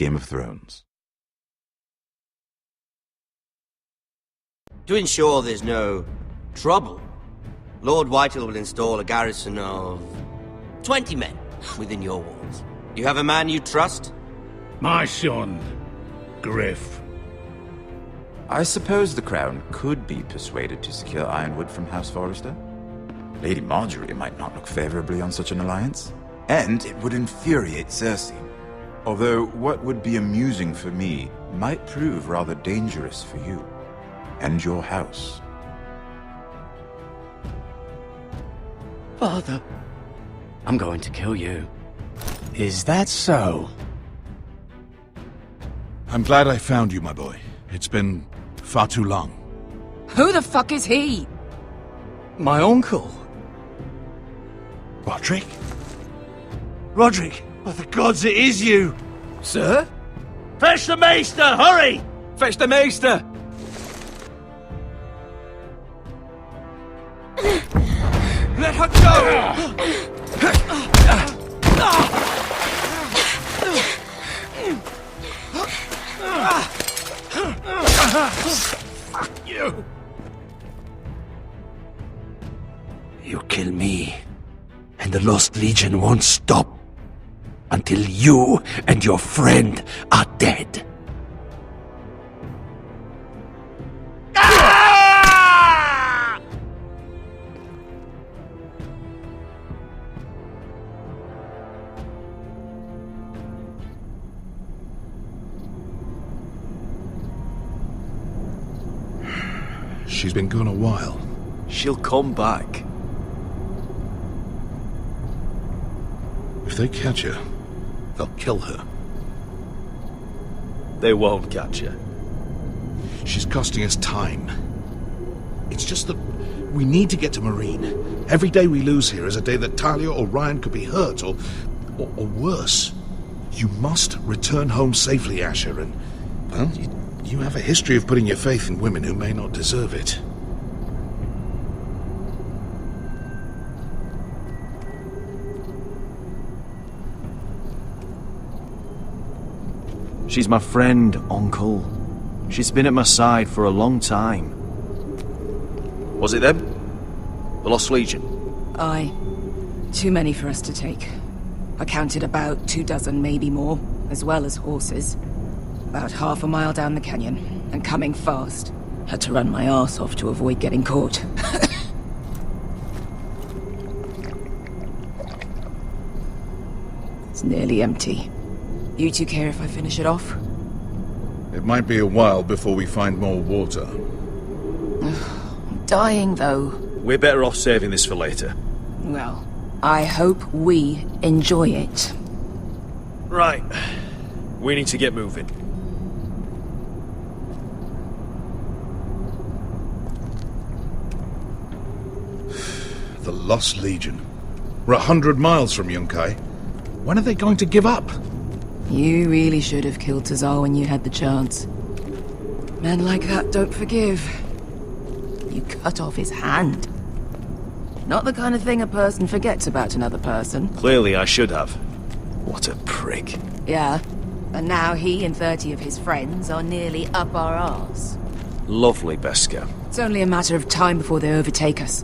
Game of Thrones. To ensure there's no trouble, Lord Whitehall will install a garrison of 20 men within your walls. You have a man you trust? My son, Griff. I suppose the Crown could be persuaded to secure Ironwood from House Forrester. Lady Marjorie might not look favorably on such an alliance. And it would infuriate Cersei. Although what would be amusing for me might prove rather dangerous for you. And your house. Father, I'm going to kill you. Is that so? I'm glad I found you, my boy. It's been far too long. Who the fuck is he? My uncle. Roderick? Roderick! By the gods, it is you! Sir? Fetch the Maester, hurry! Fetch the Maester! Let her go! Fuck you! You kill me, and the Lost Legion won't stop until you and your friend are dead. She's been gone a while. She'll come back. If they catch her, they'll kill her. They won't catch her. She's costing us time. It's just that we need to get to Marine. Every day we lose here is a day that Talia or Ryan could be hurt, or worse. You must return home safely, Asher, and, well, you have a history of putting your faith in women who may not deserve it. She's my friend, Uncle. She's been at my side for a long time. Was it them? The Lost Legion? Aye. Too many for us to take. I counted about 24, maybe more, as well as horses. About half a mile down the canyon, and coming fast. Had to run my arse off to avoid getting caught. It's nearly empty. You two care if I finish it off? It might be a while before we find more water. I'm dying, though. We're better off saving this for later. Well, I hope we enjoy it. Right. We need to get moving. The Lost Legion. We're 100 miles from Yunkai. When are they going to give up? You really should have killed Tazal when you had the chance. Men like that don't forgive. You cut off his hand. Not the kind of thing a person forgets about another person. Clearly I should have. What a prick. Yeah, and now he and 30 of his friends are nearly up our arse. Lovely, Beskar. It's only a matter of time before they overtake us.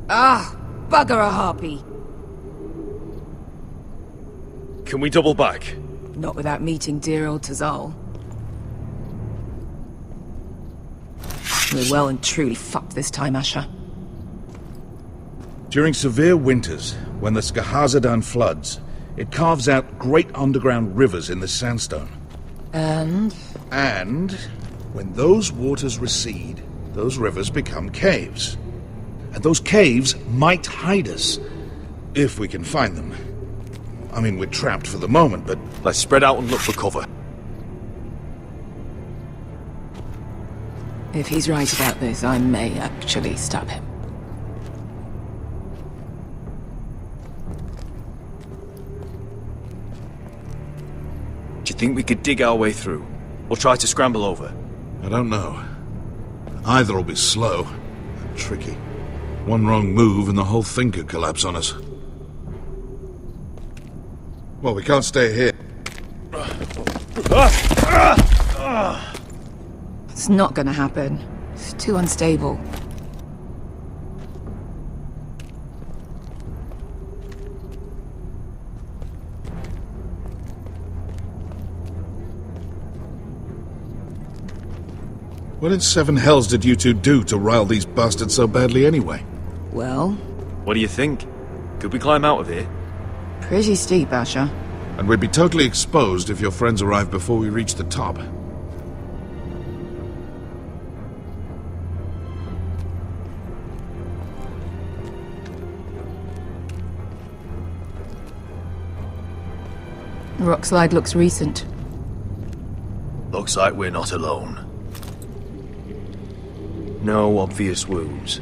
Ah, bugger a harpy. Can we double back? Not without meeting dear old Tazal. We're well and truly fucked this time, Asher. During severe winters, when the Skahazadan floods, it carves out great underground rivers in the sandstone. And when those waters recede, those rivers become caves. And those caves might hide us, if we can find them. I mean, we're trapped for the moment, but... Let's spread out and look for cover. if he's right about this, I may actually stab him. Do you think we could dig our way through? Or try to scramble over? I don't know. Either will be slow and tricky. One wrong move and the whole thing could collapse on us. Well, we can't stay here. It's not gonna happen. It's too unstable. What in seven hells did you two do to rile these bastards so badly anyway? Well, What do you think? Could we climb out of here? pretty steep, Asher. And we'd be totally exposed if your friends arrived before we reached the top. The rock slide looks recent. Looks like we're not alone. No obvious wounds.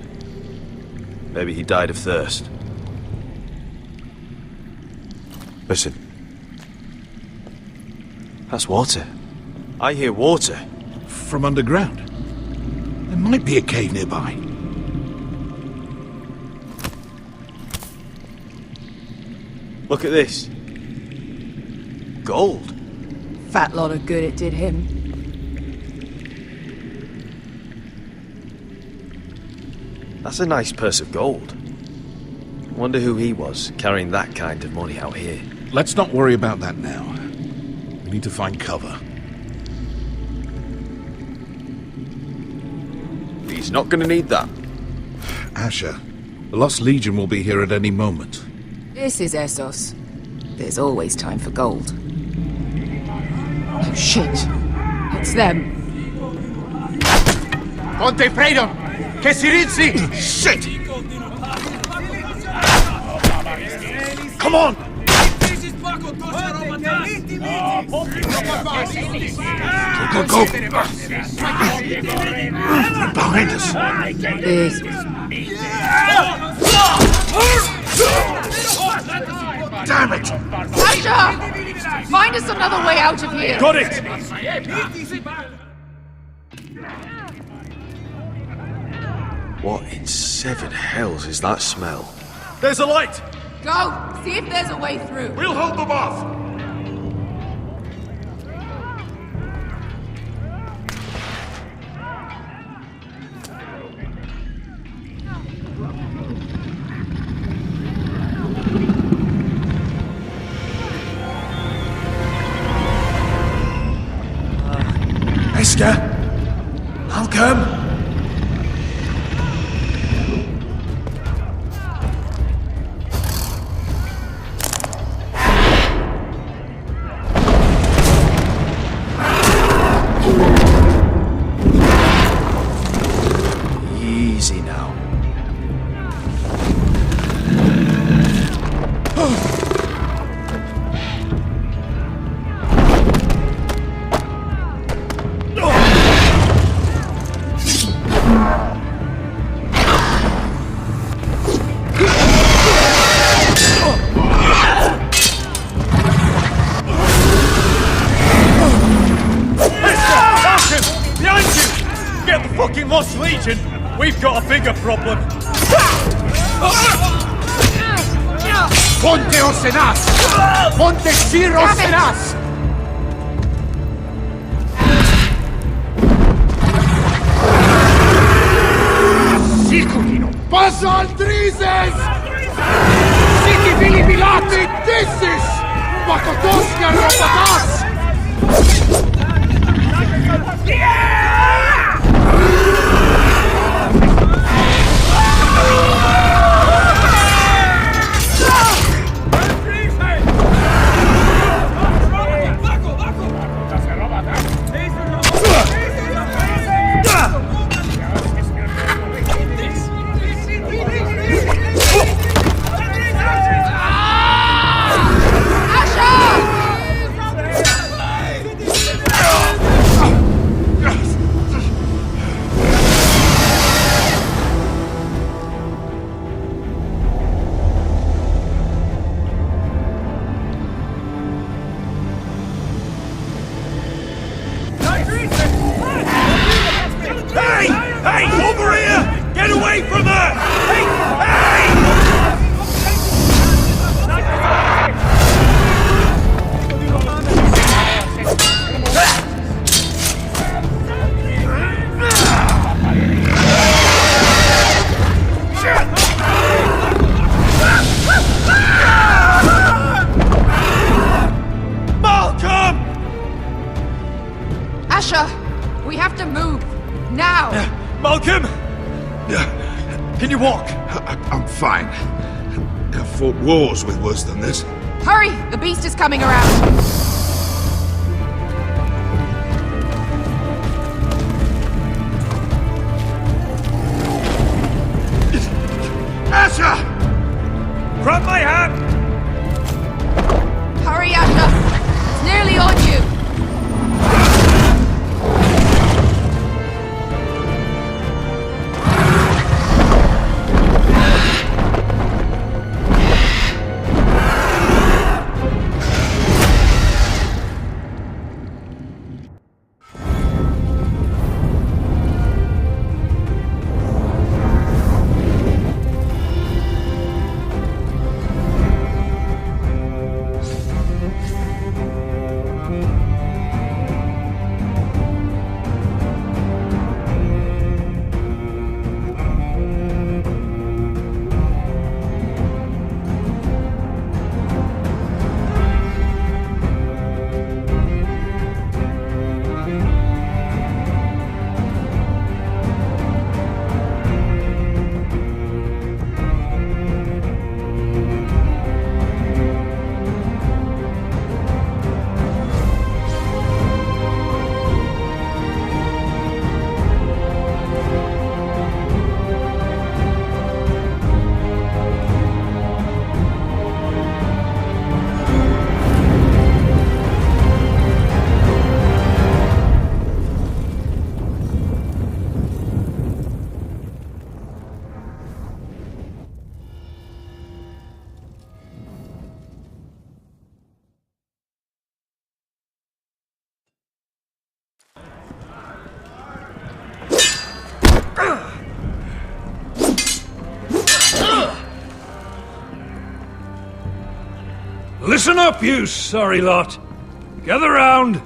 Maybe he died of thirst. Listen. That's water. I hear water. From underground. There might be a cave nearby. Look at this. Gold. Fat lot of good it did him. That's a nice purse of gold. Wonder who he was, carrying that kind of money out here. Let's not worry about that now. We need to find cover. He's not gonna need that. Asher, the Lost Legion will be here at any moment. This is Essos. There's always time for gold. Oh shit. It's them. Conte Freydon! Che si rizzi! Shit! Come on! Go, go! Behind us! This. Damn it! Asher! Find us another way out of here! Got it! What in seven hells is that smell? There's a light! Go! See if there's a way through. We'll hold them off! Esker, I'll come. Easy now. Behind you! Get the fucking Lost Legion! We've got a bigger problem! Ponte Osenas! Ponte Sir Osenas! Sikulino! Passa al Drises! Siki Vili Bilati! Dissis! Makotoska Rapatas! you walk. I'm fine. I've fought wars with worse than this. Hurry! The beast is coming around! Asher! Grab my hand! Hurry, Asher! It's nearly on you! Listen up, you sorry lot. Gather round.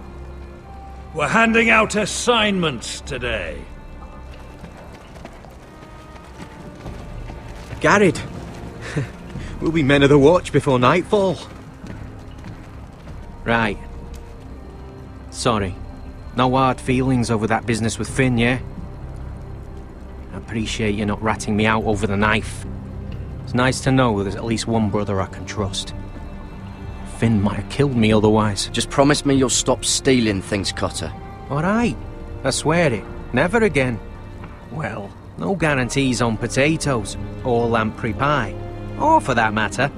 We're handing out assignments today. Garrett, we'll be men of the watch before nightfall. Right. Sorry. No hard feelings over that business with Finn, yeah? I appreciate you not ratting me out over the knife. It's nice to know there's at least one brother I can trust. Finn might have killed me otherwise. Just promise me you'll stop stealing things, Cotter. Alright, I swear it. Never again. Well, no guarantees on potatoes, or lamprey pie. Or for that matter.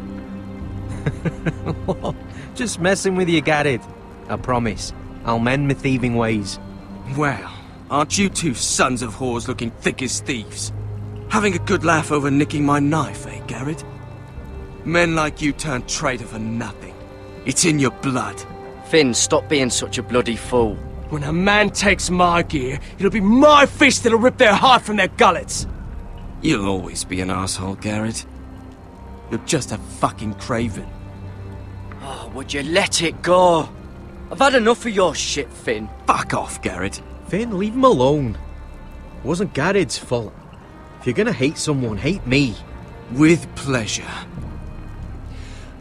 Just messing with you, Garrett. I promise. I'll mend my thieving ways. Well, aren't you two sons of whores looking thick as thieves? Having a good laugh over nicking my knife, eh, Garrett? Men like you turn traitor for nothing. It's in your blood. Finn, stop being such a bloody fool. When a man takes my gear, it'll be my fist that'll rip their heart from their gullets. You'll always be an asshole, Garrett. You're just a fucking craven. Oh, would you let it go? I've had enough of your shit, Finn. Fuck off, Garrett. Finn, leave him alone. It wasn't Garrett's fault. If you're gonna hate someone, hate me. With pleasure.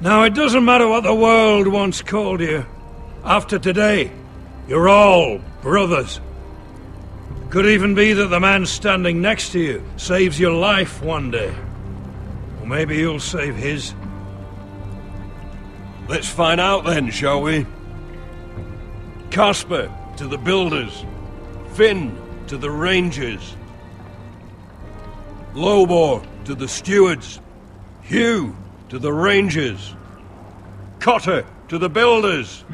Now, it doesn't matter what the world once called you. After today, you're all brothers. Could even be that the man standing next to you saves your life one day. Or maybe you'll save his. Let's find out then, shall we? Casper to the builders. Finn to the rangers. Lobor to the stewards. Hugh to the rangers. Cotter to the builders.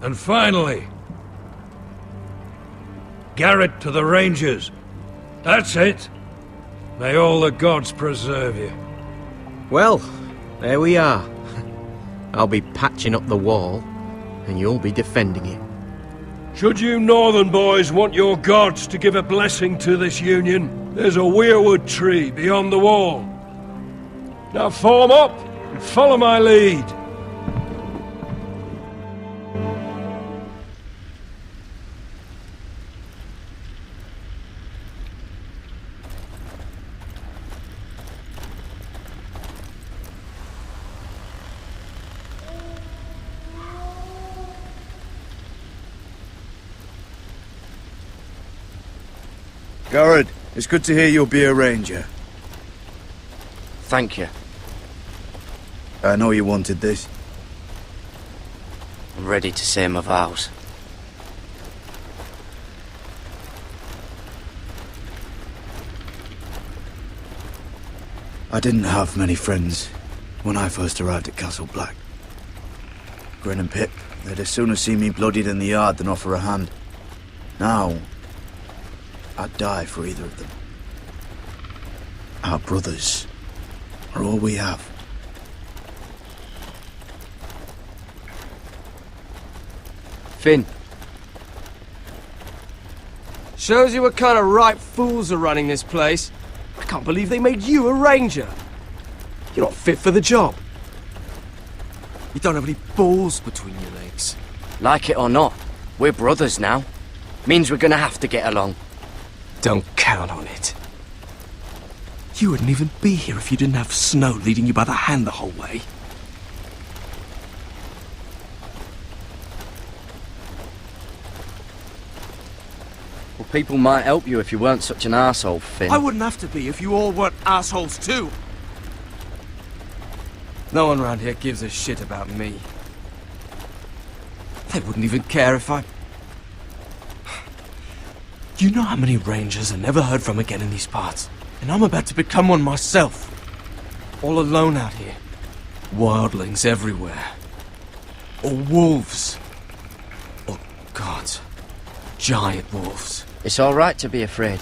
And finally, Garrett to the rangers. That's it. May all the gods preserve you. Well, there we are. I'll be patching up the wall, and you'll be defending it. Should you northern boys want your gods to give a blessing to this union, there's a weirwood tree beyond the wall. Now form up and follow my lead. Garrett, it's good to hear you'll be a ranger. Thank you. I know you wanted this. I'm ready to say my vows. I didn't have many friends when I first arrived at Castle Black. Grin and Pip, they'd as soon have seen me bloodied in the yard than offer a hand. Now, I'd die for either of them. Our brothers are all we have. Finn. Shows you what kind of ripe fools are running this place. I can't believe they made you a ranger. You're not fit for the job. You don't have any balls between your legs. Like it or not, we're brothers now. Means we're gonna have to get along. Don't count on it. You wouldn't even be here if you didn't have Snow leading you by the hand the whole way. Well, people might help you if you weren't such an arsehole, Finn. I wouldn't have to be if you all weren't assholes too. No one around here gives a shit about me. They wouldn't even care if I... You know how many rangers are never heard from again in these parts? And I'm about to become one myself. All alone out here. Wildlings everywhere. Or wolves. Or gods. Giant wolves. It's alright to be afraid.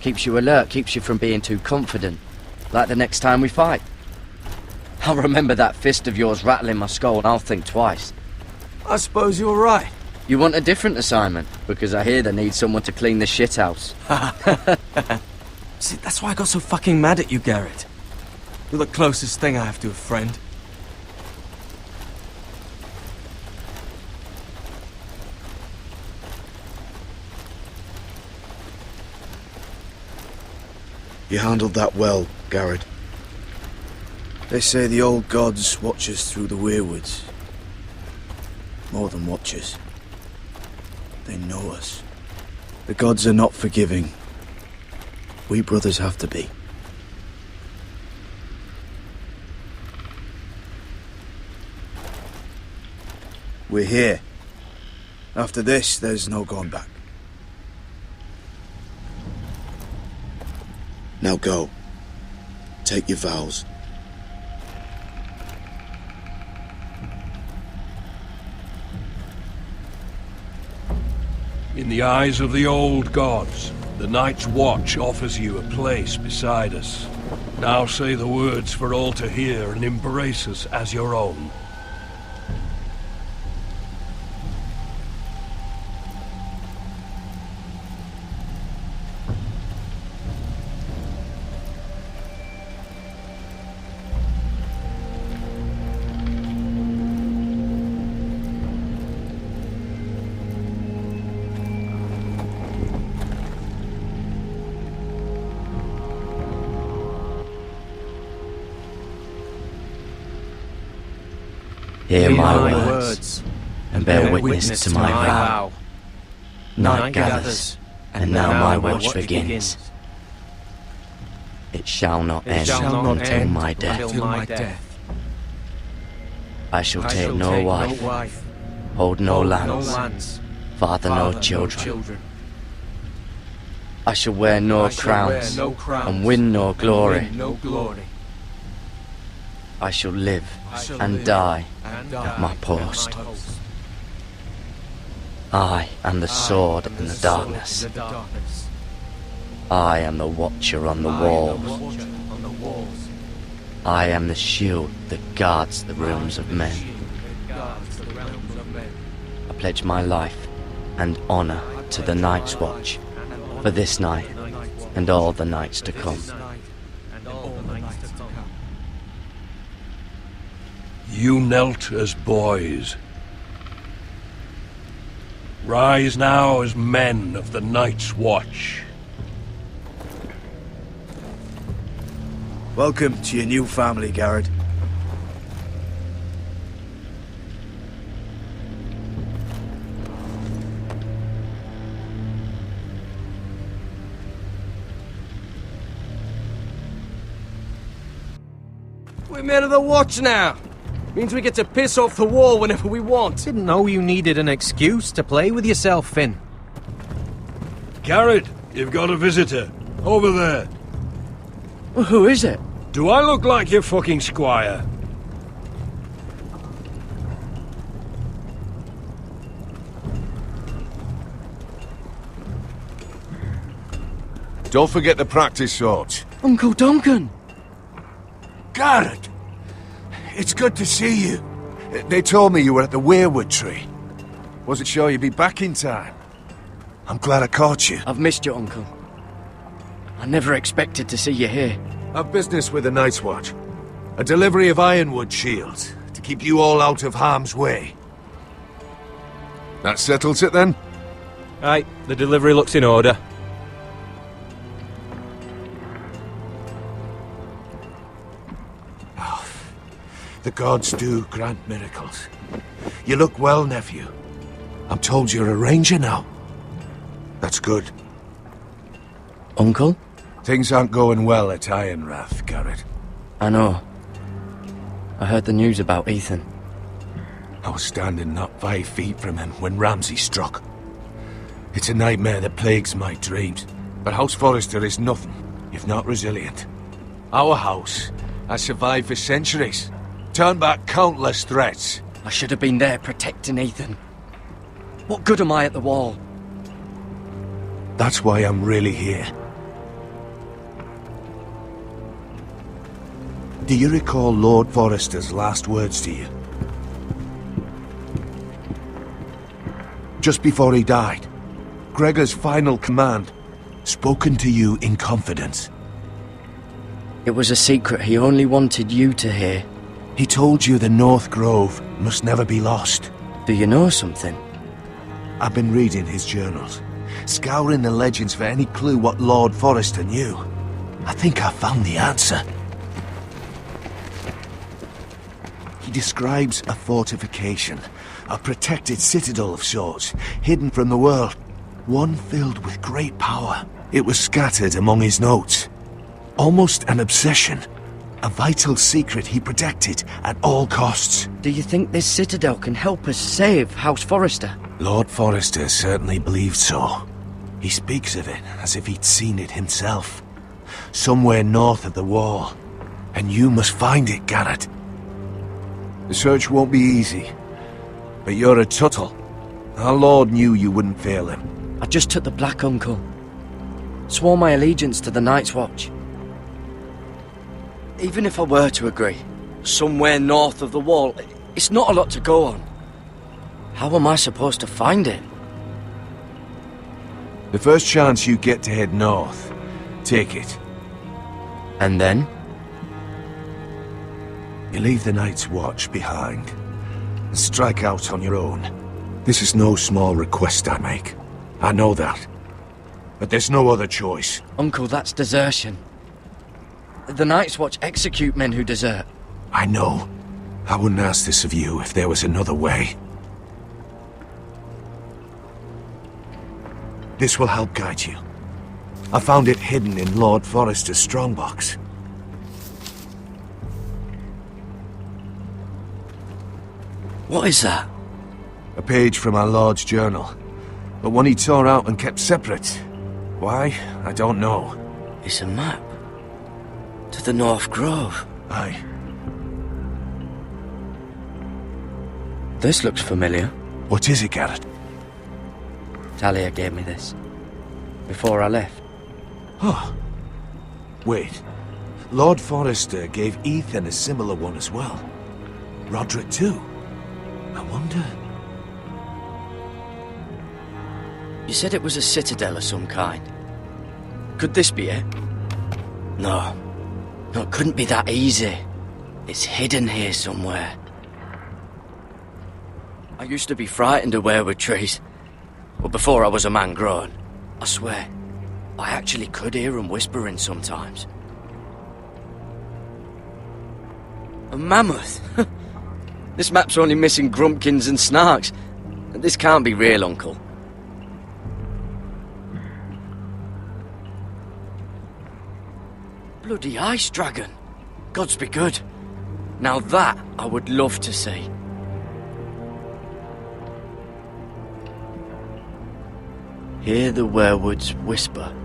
Keeps you alert, keeps you from being too confident. Like the next time we fight. I'll remember that fist of yours rattling my skull and I'll think twice. I suppose you're right. You want a different assignment? Because I hear they need someone to clean the shithouse. See, that's why I got so fucking mad at you, Garrett. You're the closest thing I have to a friend. You handled that well, Garrett. They say the old gods watch us through the weirwoods. More than watch us. They know us. The gods are not forgiving. We brothers have to be. We're here. After this, there's no going back. Now go. Take your vows. In the eyes of the old gods, the Night's Watch offers you a place beside us. Now say the words for all to hear and embrace us as your own. Hear my words, and bear witness to my vow. Night gathers, and now my watch begins. It shall not end until my death. I shall take no wife, hold no lands, father no children. I shall wear no crowns, and win no glory. I shall live and die at my post. I am the sword in the darkness. I am the watcher on the walls. I am the shield that guards the rooms of men. I pledge my life and honor to the Night's Watch for this night and all the nights to come. You knelt as boys. Rise now as men of the Night's Watch. Welcome to your new family, Garrett. We're men of the watch now. Means we get to piss off the wall whenever we want. Didn't know you needed an excuse to play with yourself, Finn. Garrett, you've got a visitor. Over there. Well, who is it? Do I look like your fucking squire? Don't forget the practice swords. Uncle Duncan! Garrett! It's good to see you. They told me you were at the weirwood tree. Wasn't sure you'd be back in time. I'm glad I caught you. I've missed you, Uncle. I never expected to see you here. I've business with the Night's Watch. A delivery of ironwood shields to keep you all out of harm's way. That settles it then? Right, the delivery looks in order. The gods do grant miracles. You look well, nephew. I'm told you're a ranger now. That's good. Uncle? Things aren't going well at Ironrath, Garrett. I know. I heard the news about Ethan. I was standing not 5 feet from him when Ramsay struck. It's a nightmare that plagues my dreams, but House Forrester is nothing if not resilient. Our house has survived for centuries. Turned back countless threats. I should have been there protecting Ethan. What good am I at the wall? That's why I'm really here. Do you recall Lord Forrester's last words to you? Just before he died, Gregor's final command, spoken to you in confidence. It was a secret he only wanted you to hear. He told you the North Grove must never be lost. Do you know something? I've been reading his journals, scouring the legends for any clue what Lord Forrester knew. I think I found the answer. He describes a fortification, a protected citadel of sorts, hidden from the world, one filled with great power. It was scattered among his notes. Almost an obsession. A vital secret he protected at all costs. Do you think this citadel can help us save House Forrester? Lord Forrester certainly believed so. He speaks of it as if he'd seen it himself. Somewhere north of the wall. And you must find it, Garrett. The search won't be easy. But you're a Tuttle. Our Lord knew you wouldn't fail him. I just took the Black Uncle. Swore my allegiance to the Night's Watch. Even if I were to agree, somewhere north of the wall, it's not a lot to go on. How am I supposed to find it? The first chance you get to head north, take it. And then? You leave the Night's Watch behind, and strike out on your own. This is no small request I make. I know that. But there's no other choice. Uncle, that's desertion. The Night's Watch execute men who desert. I know. I wouldn't ask this of you if there was another way. This will help guide you. I found it hidden in Lord Forrester's strongbox. What is that? A page from our Lord's journal. But one he tore out and kept separate. Why? I don't know. It's a map. To the North Grove. Aye. This looks familiar. What is it, Garrett? Talia gave me this. Before I left. Oh. Wait. Lord Forrester gave Ethan a similar one as well. Roderick too. I wonder... You said it was a citadel of some kind. Could this be it? No. No, it couldn't be that easy. It's hidden here somewhere. I used to be frightened of weirwood trees. Well, before I was a man grown. I swear, I actually could hear them whispering sometimes. A mammoth? This map's only missing grumpkins and snarks. This can't be real, Uncle. Bloody ice dragon. Gods be good. Now that I would love to see. Hear the werewood's whisper.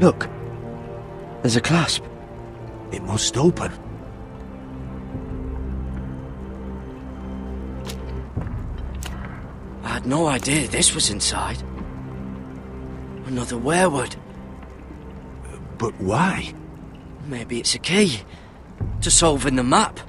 Look, there's a clasp. It must open. I had no idea this was inside. Another werewood. But why? Maybe it's a key to solving the map.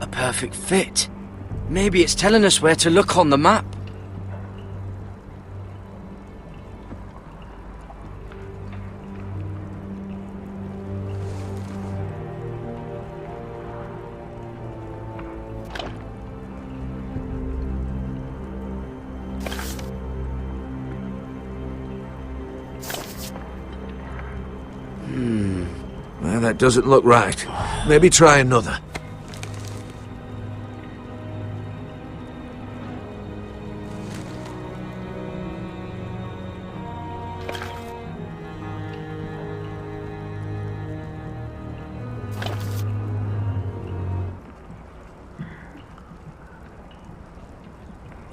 A perfect fit. Maybe it's telling us where to look on the map. Well, that doesn't look right. Maybe try another.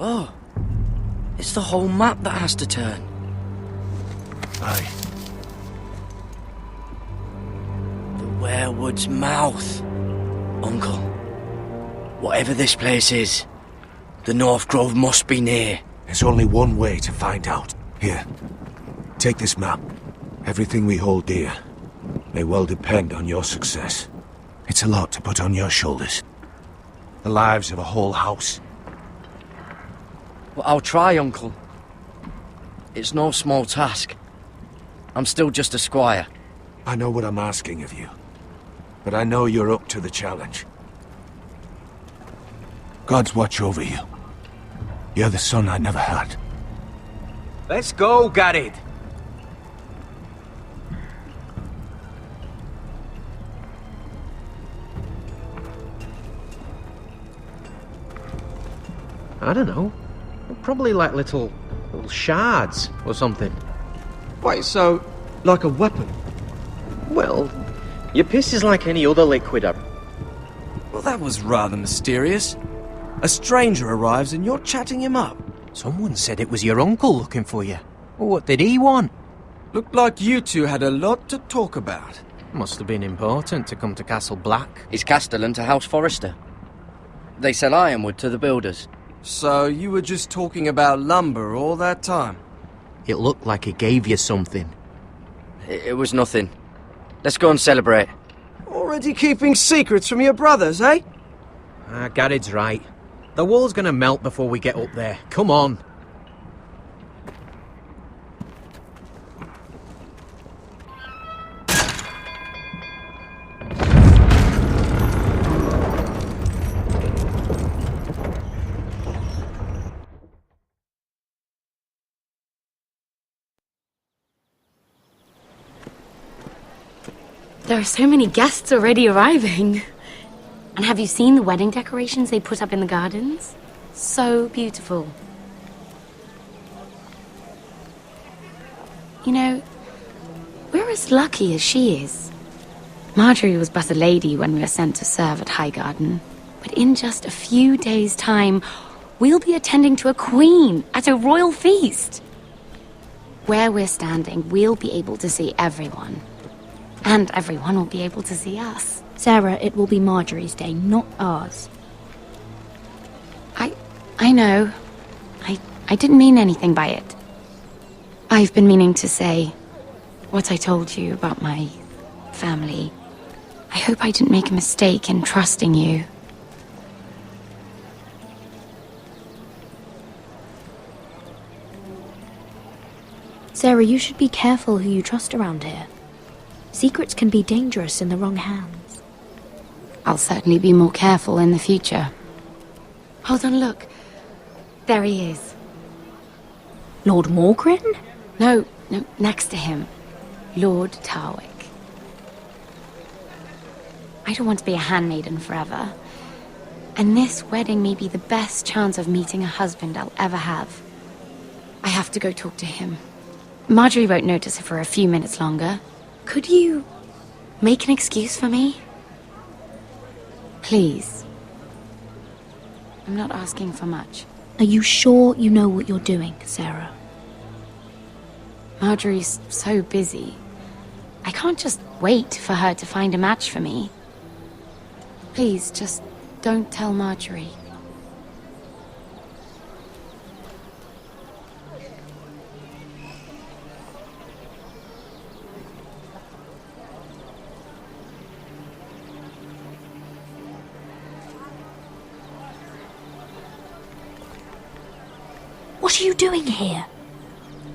Oh, it's the whole map that has to turn. Aye. The werewood's mouth. Uncle, whatever this place is, the North Grove must be near. There's only one way to find out. Here, take this map. Everything we hold dear may well depend on your success. It's a lot to put on your shoulders. The lives of a whole house. Well, I'll try, Uncle. It's no small task. I'm still just a squire. I know what I'm asking of you, but I know you're up to the challenge. God's watch over you. You're the son I never had. Let's go, Garrett. I don't know. Probably like little shards or something. Wait, so, like a weapon? Well, your piss is like any other liquid. Well, that was rather mysterious. A stranger arrives and you're chatting him up. Someone said it was your uncle looking for you. Well, what did he want? Looked like you two had a lot to talk about. Must have been important to come to Castle Black. It's Castellan to House Forrester. They sell ironwood to the builders. So you were just talking about lumber all that time? It looked like he gave you something. It was nothing. Let's go and celebrate. Already keeping secrets from your brothers, eh? Garrett's right. The wall's gonna melt before we get up there. Come on. There are so many guests already arriving. And have you seen the wedding decorations they put up in the gardens? So beautiful. You know, we're as lucky as she is. Marjorie was but a lady when we were sent to serve at Highgarden. But in just a few days' time, we'll be attending to a queen at a royal feast. Where we're standing, we'll be able to see everyone. And everyone will be able to see us. Sarah, it will be Marjorie's day, not ours. I know. I didn't mean anything by it. I've been meaning to say what I told you about my family. I hope I didn't make a mistake in trusting you. Sarah, you should be careful who you trust around here. Secrets can be dangerous in the wrong hands. I'll certainly be more careful in the future. Hold on, look. There he is. Lord Morgrin? No, next to him. Lord Tarwick. I don't want to be a handmaiden forever. And this wedding may be the best chance of meeting a husband I'll ever have. I have to go talk to him. Marjorie won't notice it for a few minutes longer. Could you make an excuse for me? Please. I'm not asking for much. Are you sure you know what you're doing, Sarah? Marjorie's so busy. I can't just wait for her to find a match for me. Please, just don't tell Marjorie. What are you doing here?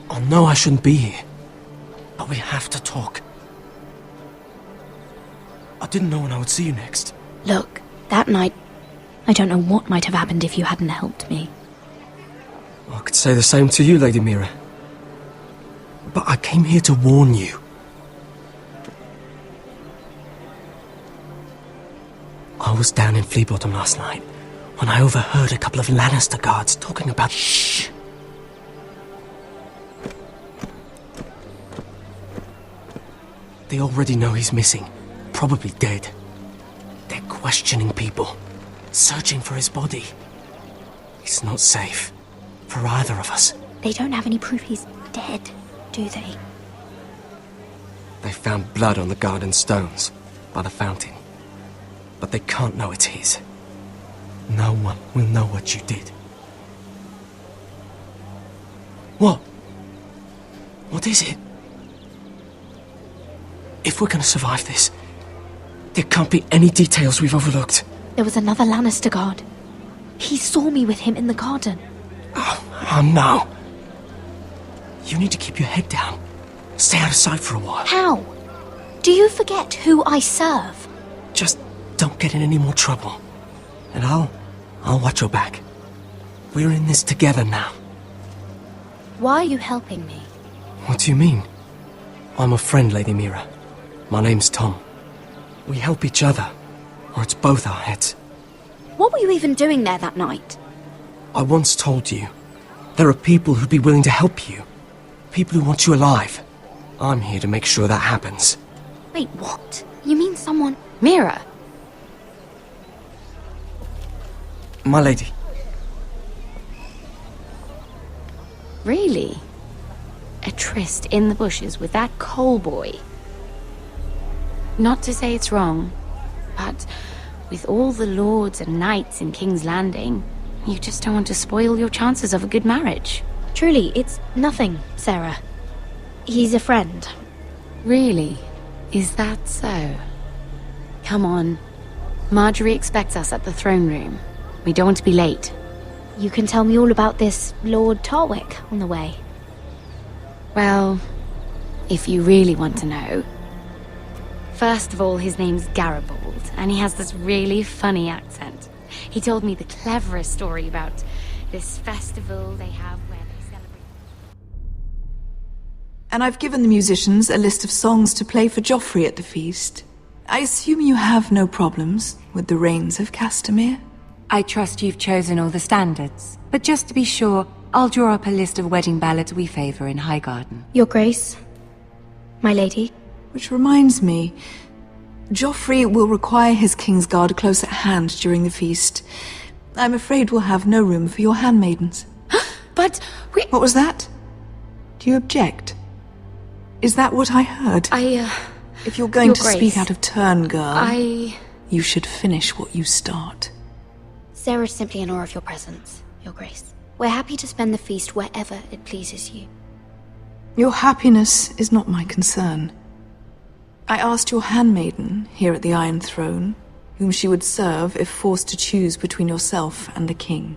I know I shouldn't be here, but we have to talk. I didn't know when I would see you next. Look, that night, I don't know what might have happened if you hadn't helped me. I could say the same to you, Lady Mira. But I came here to warn you. I was down in Fleabottom last night when I overheard a couple of Lannister guards talking about... Shh! They already know he's missing, probably dead. They're questioning people, searching for his body. He's not safe for either of us. They don't have any proof he's dead, do they? They found blood on the garden stones by the fountain, but they can't know it's his. No one will know what you did. What? What is it? If we're gonna survive this, there can't be any details we've overlooked. There was another Lannister guard. He saw me with him in the garden. Oh no. You need to keep your head down. Stay out of sight for a while. How? Do you forget who I serve? Just don't get in any more trouble. And I'll watch your back. We're in this together now. Why are you helping me? What do you mean? I'm a friend, Lady Mira. My name's Tom. We help each other, or it's both our heads. What were you even doing there that night? I once told you, there are people who'd be willing to help you. People who want you alive. I'm here to make sure that happens. Wait, what? You mean someone... Mira! My lady. Really? A tryst in the bushes with that coal boy? Not to say it's wrong, but with all the lords and knights in King's Landing, you just don't want to spoil your chances of a good marriage. Truly, it's nothing, Sarah. He's a friend. Really? Is that so? Come on. Marjorie expects us at the throne room. We don't want to be late. You can tell me all about this Lord Tarwick on the way. Well, if you really want to know. First of all, his name's Garibald, and he has this really funny accent. He told me the cleverest story about this festival they have where they celebrate... And I've given the musicians a list of songs to play for Joffrey at the feast. I assume you have no problems with the Rains of Castamere? I trust you've chosen all the standards, but just to be sure, I'll draw up a list of wedding ballads we favor in Highgarden. Your Grace, my lady. Which reminds me, Joffrey will require his Kingsguard close at hand during the feast. I'm afraid we'll have no room for your handmaidens. But we... What was that? Do you object? Is that what I heard? If you're going to speak out of turn, girl... You should finish what you start. Sarah's simply in awe of your presence, Your Grace. We're happy to spend the feast wherever it pleases you. Your happiness is not my concern. I asked your handmaiden, here at the Iron Throne, whom she would serve if forced to choose between yourself and the king.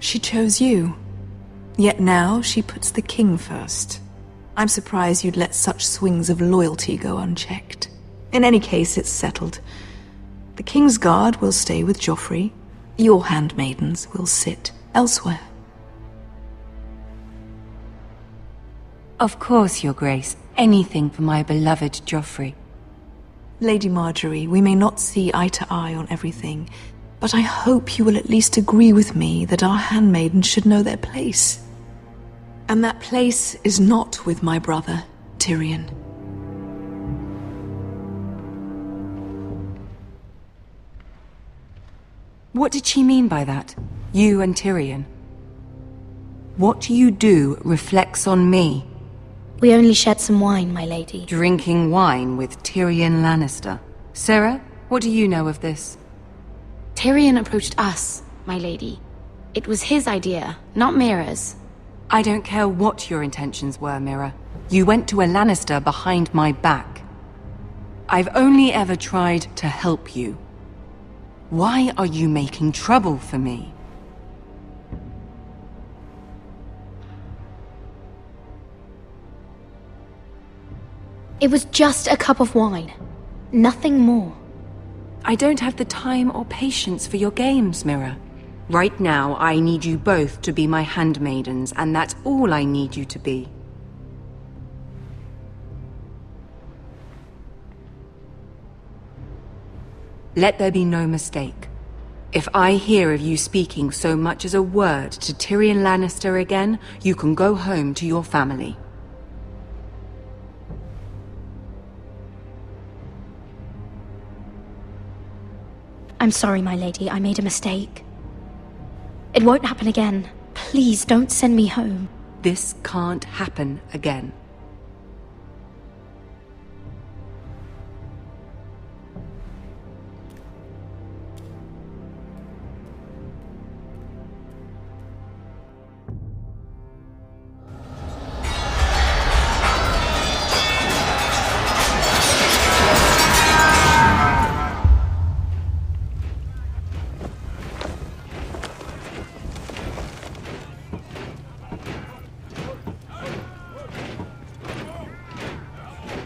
She chose you. Yet now she puts the king first. I'm surprised you'd let such swings of loyalty go unchecked. In any case, it's settled. The Kingsguard will stay with Joffrey. Your handmaidens will sit elsewhere. Of course, Your Grace. Anything for my beloved Joffrey. Lady Marjorie, we may not see eye to eye on everything, but I hope you will at least agree with me that our handmaidens should know their place. And that place is not with my brother, Tyrion. What did she mean by that? You and Tyrion? What you do reflects on me. We only shed some wine, my lady. Drinking wine with Tyrion Lannister. Sarah, what do you know of this? Tyrion approached us, my lady. It was his idea, not Mira's. I don't care what your intentions were, Mira. You went to a Lannister behind my back. I've only ever tried to help you. Why are you making trouble for me? It was just a cup of wine. Nothing more. I don't have the time or patience for your games, Mira. Right now, I need you both to be my handmaidens, and that's all I need you to be. Let there be no mistake. If I hear of you speaking so much as a word to Tyrion Lannister again, you can go home to your family. I'm sorry, my lady. I made a mistake. It won't happen again. Please don't send me home. This can't happen again.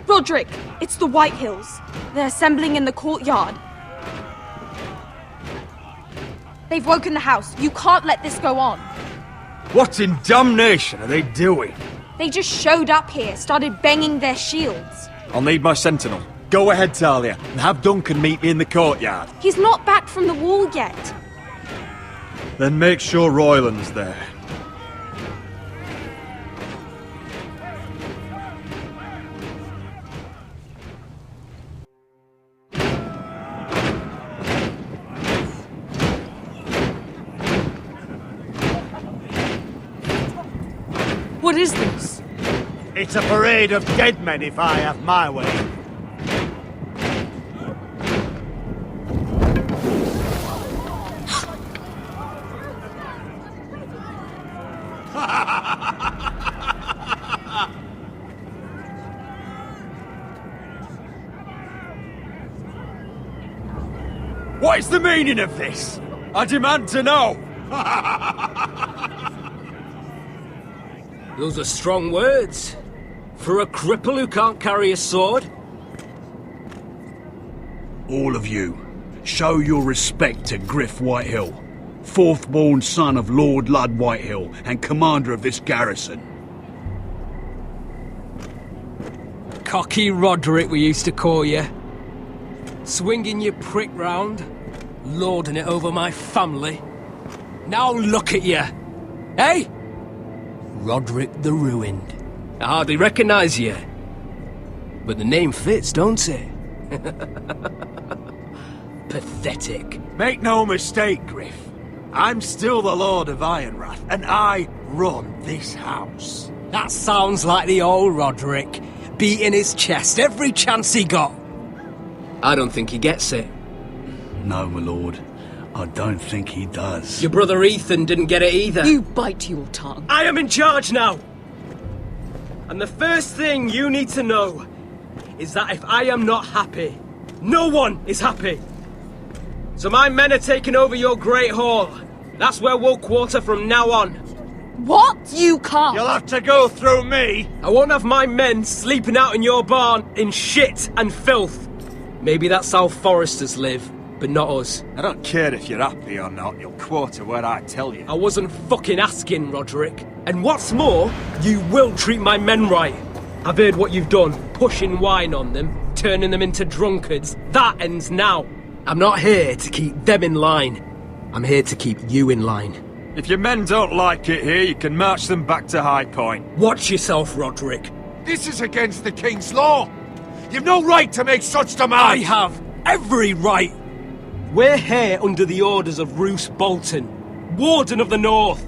Roderick, it's the White Hills. They're assembling in the courtyard. They've woken the house. You can't let this go on. What in damnation are they doing? They just showed up here, started banging their shields. I'll need my sentinel. Go ahead, Talia, and have Duncan meet me in the courtyard. He's not back from the wall yet. Then make sure Royland's there. What is this? It's a parade of dead men if I have my way. What is the meaning of this? I demand to know! Those are strong words. For a cripple who can't carry a sword? All of you, show your respect to Griff Whitehill, fourth-born son of Lord Ludd Whitehill and commander of this garrison. Cocky Roderick, we used to call you. Swinging your prick round, lording it over my family. Now look at you! Hey? Roderick the Ruined. I hardly recognise you. But the name fits, don't it? Pathetic. Make no mistake, Griff. I'm still the Lord of Ironrath, and I run this house. That sounds like the old Roderick, beating his chest every chance he got. I don't think he gets it. No, my lord. I don't think he does. Your brother Ethan didn't get it either. You bite your tongue. I am in charge now! And the first thing you need to know is that if I am not happy, no one is happy. So my men are taking over your Great Hall. That's where we'll quarter from now on. What? You can't! You'll have to go through me! I won't have my men sleeping out in your barn in shit and filth. Maybe that's how Foresters live, but not us. I don't care if you're happy or not, you'll quarter where I tell you. I wasn't fucking asking, Roderick. And what's more, you will treat my men right. I've heard what you've done, pushing wine on them, turning them into drunkards. That ends now. I'm not here to keep them in line. I'm here to keep you in line. If your men don't like it here, you can march them back to High Point. Watch yourself, Roderick. This is against the King's law! You've no right to make such demands! I have every right! We're here under the orders of Roose Bolton, Warden of the North.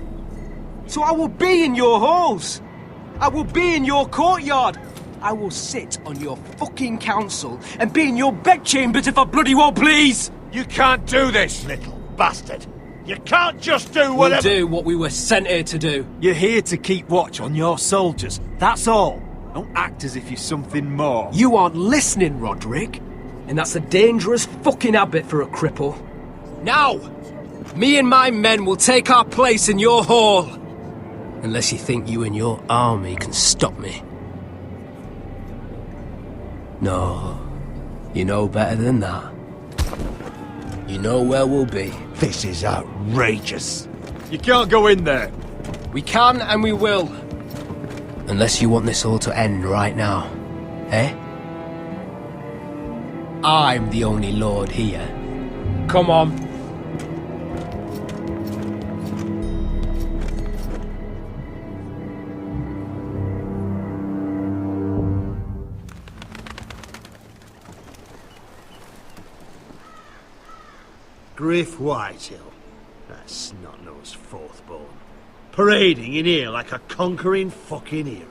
So I will be in your halls. I will be in your courtyard. I will sit on your fucking council and be in your bedchambers if I bloody well please! You can't do this, little bastard! You can't just do whatever— We'll do what we were sent here to do. You're here to keep watch on your soldiers, that's all. Don't act as if you're something more. You aren't listening, Roderick. And that's a dangerous fucking habit for a cripple. Now, me and my men will take our place in your hall. Unless you think you and your army can stop me. No, you know better than that. You know where we'll be. This is outrageous. You can't go in there. We can and we will. Unless you want this all to end right now. Eh? I'm the only lord here. Come on. Griff Whitehill. That snot-nosed fourth-born. Parading in here like a conquering fucking hero.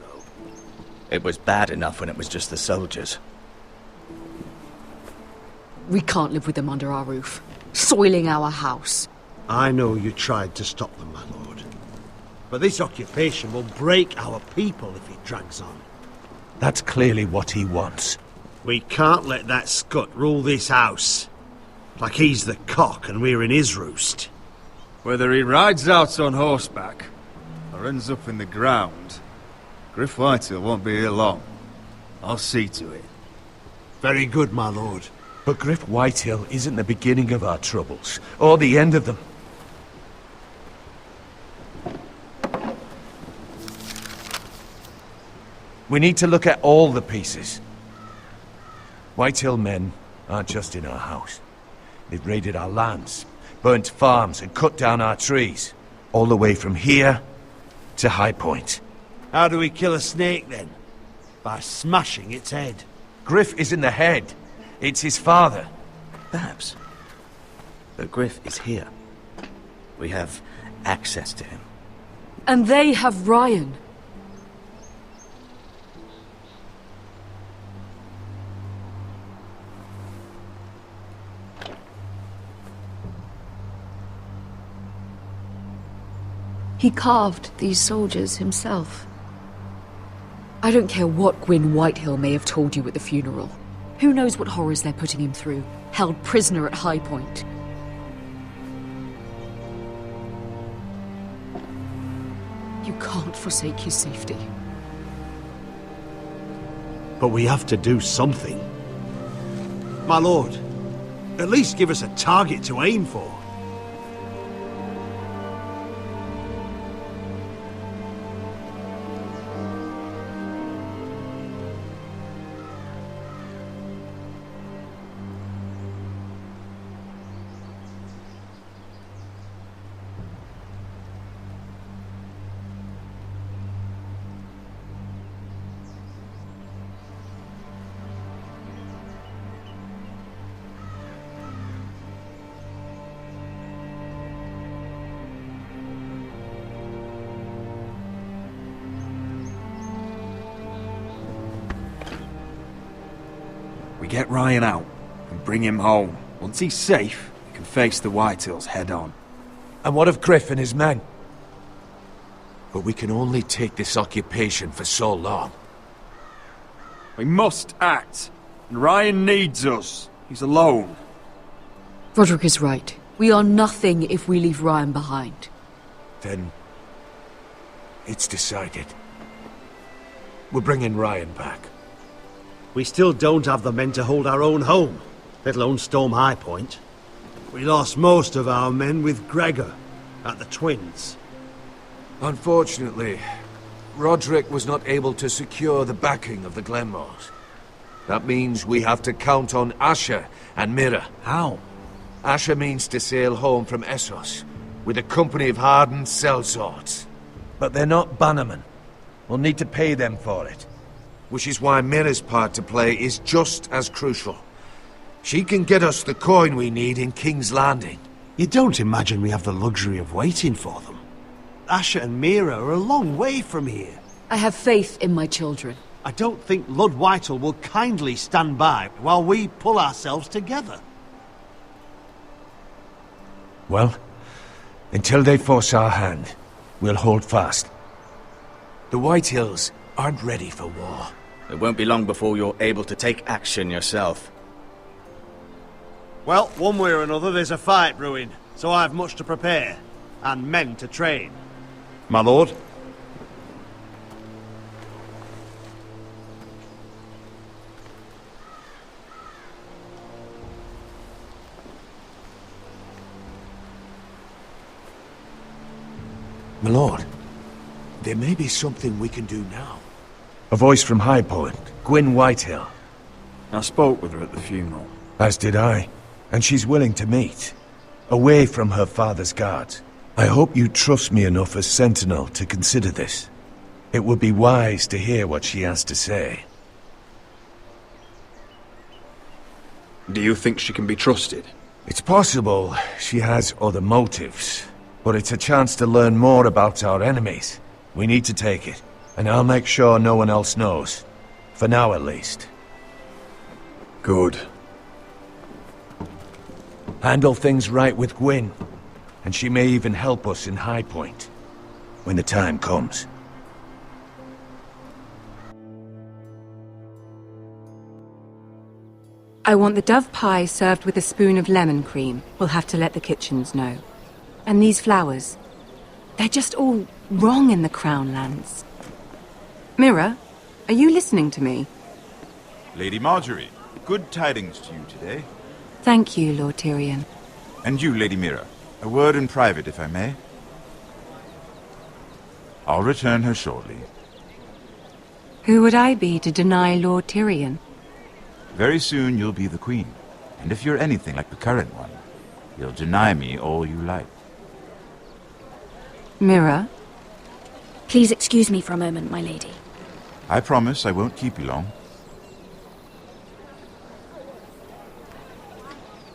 It was bad enough when it was just the soldiers. We can't live with them under our roof, soiling our house. I know you tried to stop them, my lord. But this occupation will break our people if it drags on. That's clearly what he wants. We can't let that scut rule this house. Like he's the cock and we're in his roost. Whether he rides out on horseback or ends up in the ground, Griff Whitehill won't be here long. I'll see to it. Very good, my lord. But Griff Whitehill isn't the beginning of our troubles, or the end of them. We need to look at all the pieces. Whitehill men aren't just in our house. They've raided our lands, burnt farms and cut down our trees. All the way from here to High Point. How do we kill a snake, then? By smashing its head. Griff isn't the head. It's his father. Perhaps. But Griff is here. We have access to him. And they have Ryan. He carved these soldiers himself. I don't care what Gwyn Whitehill may have told you at the funeral. Who knows what horrors they're putting him through, held prisoner at High Point. You can't forsake his safety. But we have to do something. My lord, at least give us a target to aim for. We get Ryan out and bring him home. Once he's safe, we can face the Whitehills head on. And what of Griff and his men? But we can only take this occupation for so long. We must act. And Ryan needs us. He's alone. Roderick is right. We are nothing if we leave Ryan behind. Then... it's decided. We're bringing Ryan back. We still don't have the men to hold our own home, let alone storm High Point. We lost most of our men with Gregor at the Twins. Unfortunately, Roderick was not able to secure the backing of the Glenmores. That means we have to count on Asher and Mira. How? Asher means to sail home from Essos, with a company of hardened sellswords. But they're not bannermen. We'll need to pay them for it. Which is why Mira's part to play is just as crucial. She can get us the coin we need in King's Landing. You don't imagine we have the luxury of waiting for them? Asher and Mira are a long way from here. I have faith in my children. I don't think Lord Whitehall will kindly stand by while we pull ourselves together. Well, until they force our hand, we'll hold fast. The Whitehills aren't ready for war. It won't be long before you're able to take action yourself. Well, one way or another there's a fight brewing, so I have much to prepare, and men to train. My lord? My lord, there may be something we can do now. A voice from High Point, Gwyn Whitehill. I spoke with her at the funeral. As did I. And she's willing to meet. Away from her father's guards. I hope you trust me enough as Sentinel to consider this. It would be wise to hear what she has to say. Do you think she can be trusted? It's possible she has other motives. But it's a chance to learn more about our enemies. We need to take it. And I'll make sure no one else knows. For now, at least. Good. Handle things right with Gwyn. And she may even help us in High Point. When the time comes. I want the dove pie served with a spoon of lemon cream. We'll have to let the kitchens know. And these flowers. They're just all wrong in the Crown lands. Mira, are you listening to me? Lady Marjorie, good tidings to you today. Thank you, Lord Tyrion. And you, Lady Mira. A word in private, if I may. I'll return her shortly. Who would I be to deny Lord Tyrion? Very soon you'll be the queen. And if you're anything like the current one, you'll deny me all you like. Mira? Please excuse me for a moment, my lady. I promise I won't keep you long.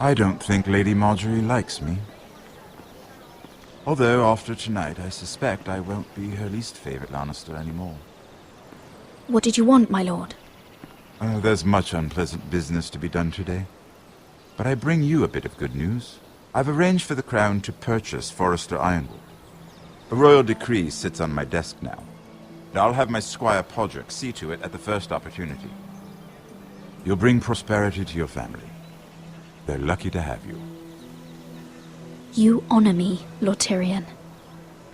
I don't think Lady Marjorie likes me. Although, after tonight, I suspect I won't be her least favorite Lannister anymore. What did you want, my lord? There's much unpleasant business to be done today. But I bring you a bit of good news. I've arranged for the Crown to purchase Forrester Ironwood. A royal decree sits on my desk now. And I'll have my Squire Podrick see to it at the first opportunity. You'll bring prosperity to your family. They're lucky to have you. You honor me, Lord Tyrion.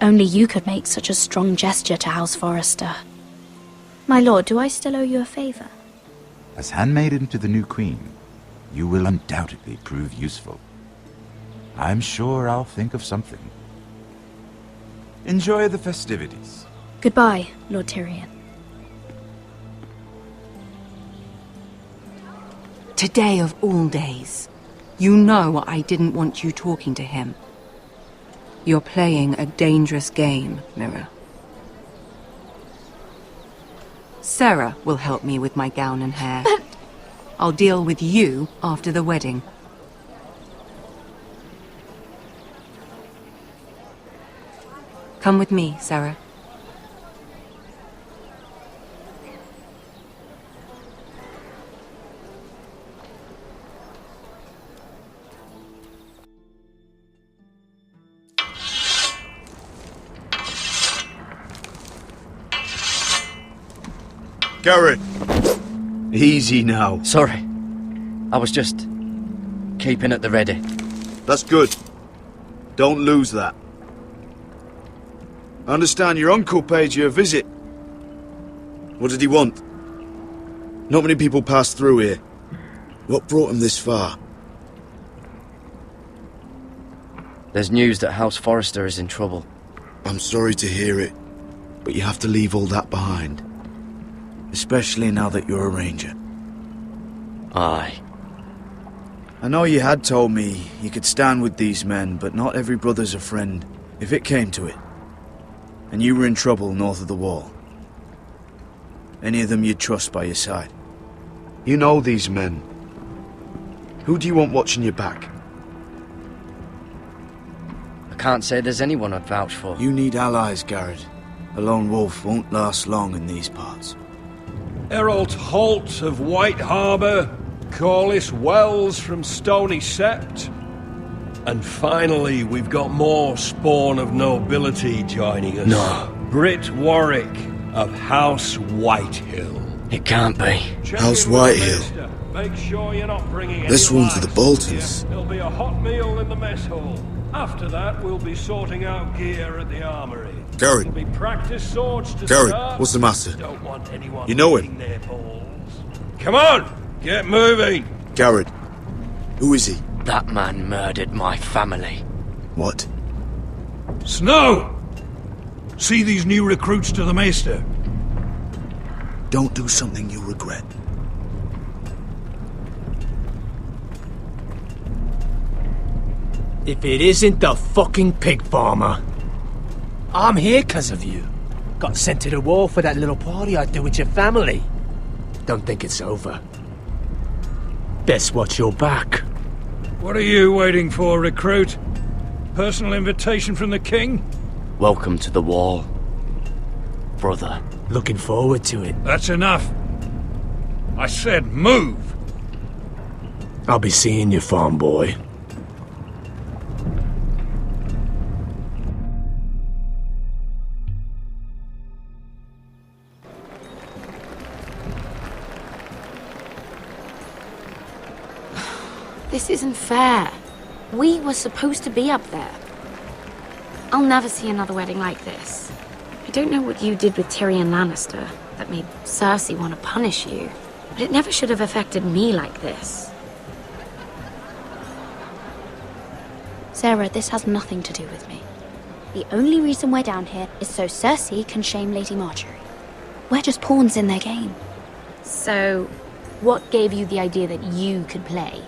Only you could make such a strong gesture to House Forrester. My lord, do I still owe you a favor? As handmaiden to the new queen, you will undoubtedly prove useful. I'm sure I'll think of something. Enjoy the festivities. Goodbye, Lord Tyrion. Today of all days. You know I didn't want you talking to him. You're playing a dangerous game, Mira. Sarah will help me with my gown and hair. But... I'll deal with you after the wedding. Come with me, Sarah. Garrett! Easy now. Sorry. I was just keeping at the ready. That's good. Don't lose that. I understand your uncle paid you a visit. What did he want? Not many people pass through here. What brought him this far? There's news that House Forrester is in trouble. I'm sorry to hear it, but you have to leave all that behind. Especially now that you're a ranger. Aye. I know you had told me you could stand with these men, but not every brother's a friend, if it came to it. And you were in trouble north of the wall. Any of them you'd trust by your side. You know these men. Who do you want watching your back? I can't say there's anyone I'd vouch for. You need allies, Garrett. A lone wolf won't last long in these parts. Errol Holt of White Harbour, Corliss Wells from Stony Sept. And finally, we've got more spawn of nobility joining us. No. Britt Warwick of House Whitehill. It can't be. House Whitehill. Make sure you're not bringing This any one's to the Boltons. There'll be a hot meal in the mess hall. After that, we'll be sorting out gear at the armory. Garrett. There'll be practice swords to Garrett, start. what's the matter? Don't want anyone You know eating him? their balls. Come on, get moving. Garrett. Who is he? That man murdered my family. What? Snow! See these new recruits to the Maester. Don't do something you'll regret. If it isn't the fucking pig farmer. I'm here 'cause of you. Got sent to the war for that little party I do with your family. Don't think it's over. Best watch your back. What are you waiting for, recruit? Personal invitation from the king? Welcome to the wall, brother. Looking forward to it. That's enough. I said move. I'll be seeing you, farm boy. This isn't fair. We were supposed to be up there. I'll never see another wedding like this. I don't know what you did with Tyrion Lannister that made Cersei want to punish you, but it never should have affected me like this. Sarah, this has nothing to do with me. The only reason we're down here is so Cersei can shame Lady Marjorie. We're just pawns in their game. So, what gave you the idea that you could play?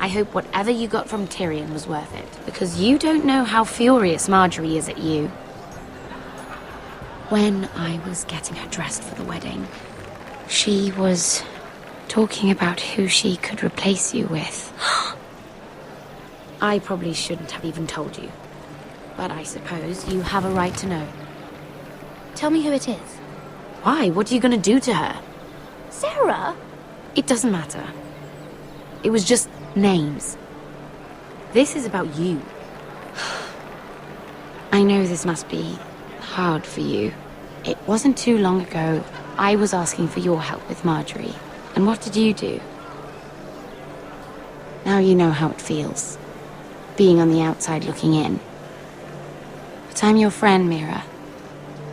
I hope whatever you got from Tyrion was worth it, because you don't know how furious Marjorie is at you. When I was getting her dressed for the wedding, she was talking about who she could replace you with. I probably shouldn't have even told you, but I suppose you have a right to know. Tell me who it is. Why? What are you going to do to her? Sarah? It doesn't matter. It was just names. This is about you. I know this must be hard for you. It wasn't too long ago I was asking for your help with Marjorie. And what did you do? Now you know how it feels, being on the outside looking in. But I'm your friend, Mira.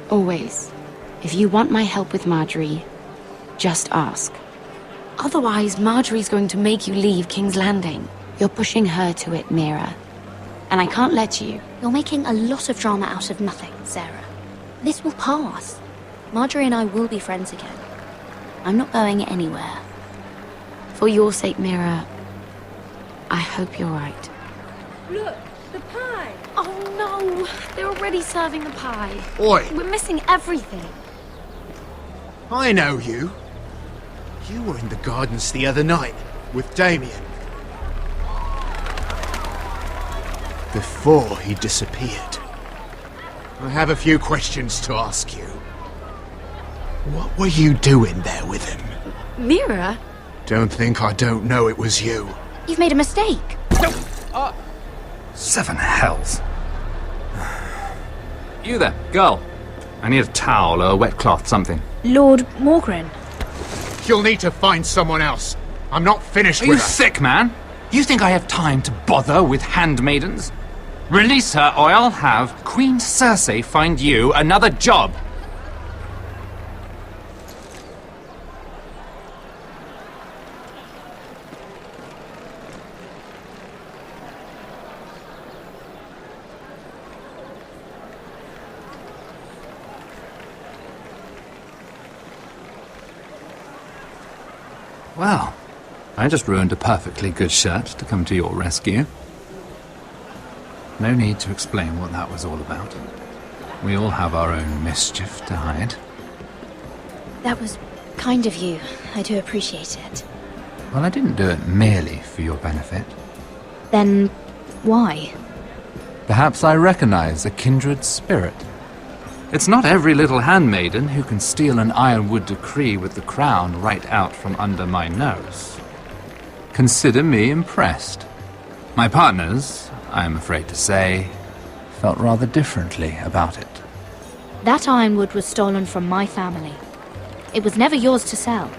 Always. If you want my help with Marjorie, just ask. Otherwise, Marjorie's going to make you leave King's Landing. You're pushing her to it, Mira. And I can't let you. You're making a lot of drama out of nothing, Sarah. This will pass. Marjorie and I will be friends again. I'm not going anywhere. For your sake, Mira, I hope you're right. Look, the pie! Oh no! They're already serving the pie. Oi! We're missing everything. I know you. You were in the gardens the other night with Damien. Before he disappeared. I have a few questions to ask you. What were you doing there with him? Mira? Don't think I don't know it was you. You've made a mistake. Seven hells. You there, girl. I need a towel or a wet cloth, something. Lord Morgren. You'll need to find someone else. I'm not finished Are with you her. sick, man? You think I have time to bother with handmaidens? Release her, or I'll have Queen Cersei find you another job. Well, I just ruined a perfectly good shirt to come to your rescue. No need to explain what that was all about. We all have our own mischief to hide. That was kind of you. I do appreciate it. Well, I didn't do it merely for your benefit. Then why? Perhaps I recognize a kindred spirit. It's not every little handmaiden who can steal an ironwood decree with the crown right out from under my nose. Consider me impressed. My partners, I am afraid to say, felt rather differently about it. That ironwood was stolen from my family. It was never yours to sell.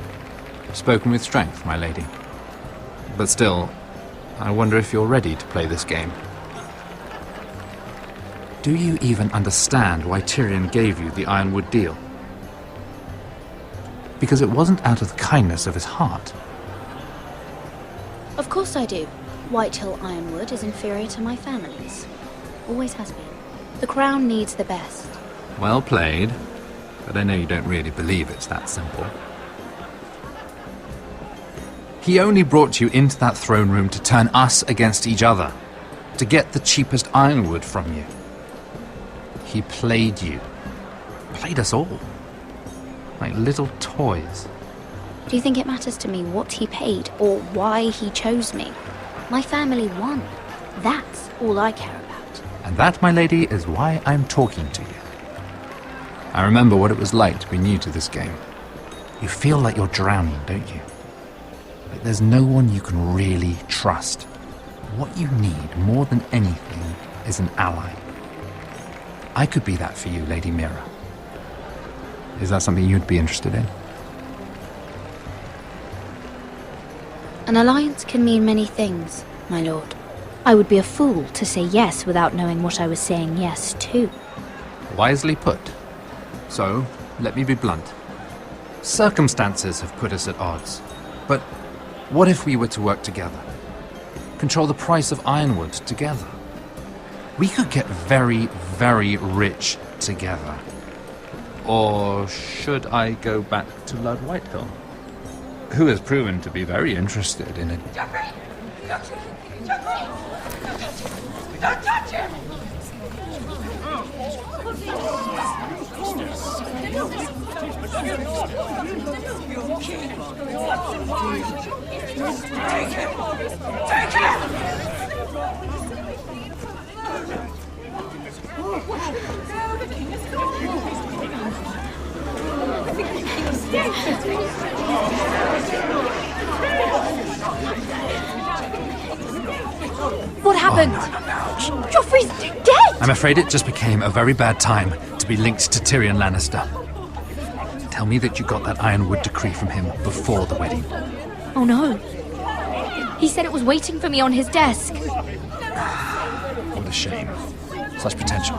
Spoken with strength, my lady. But still, I wonder if you're ready to play this game. Do you even understand why Tyrion gave you the ironwood deal? Because it wasn't out of the kindness of his heart. Of course I do. Whitehill ironwood is inferior to my family's. Always has been. The crown needs the best. Well played, but I know you don't really believe it's that simple. He only brought you into that throne room to turn us against each other, to get the cheapest ironwood from you. He played you. Played us all. Like little toys. Do you think it matters to me what he paid or why he chose me? My family won. That's all I care about. And that, my lady, is why I'm talking to you. I remember what it was like to be new to this game. You feel like you're drowning, don't you? Like there's no one you can really trust. What you need more than anything is an ally. I could be that for you, Lady Mira. Is that something you'd be interested in? An alliance can mean many things, my lord. I would be a fool to say yes without knowing what I was saying yes to. Wisely put. So, let me be blunt. Circumstances have put us at odds. But what if we were to work together? Control the price of ironwood together? We could get very, very rich together. Or should I go back to Lord Whitehill, who has proven to be very interested in it? Don't touch him! Take him! Take him! What happened? Joffrey's dead! I'm afraid it just became a very bad time to be linked to Tyrion Lannister. Tell me that you got that ironwood decree from him before the wedding. Oh no. He said it was waiting for me on his desk. What a shame. Such potential.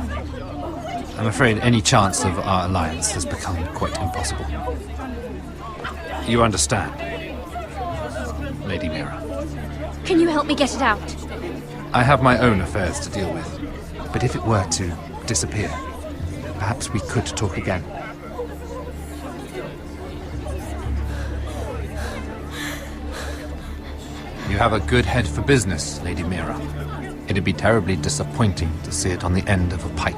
I'm afraid any chance of our alliance has become quite impossible. You understand, Lady Mira. Can you help me get it out? I have my own affairs to deal with. But if it were to disappear, perhaps we could talk again. You have a good head for business, Lady Mira. It'd be terribly disappointing to see it on the end of a pike.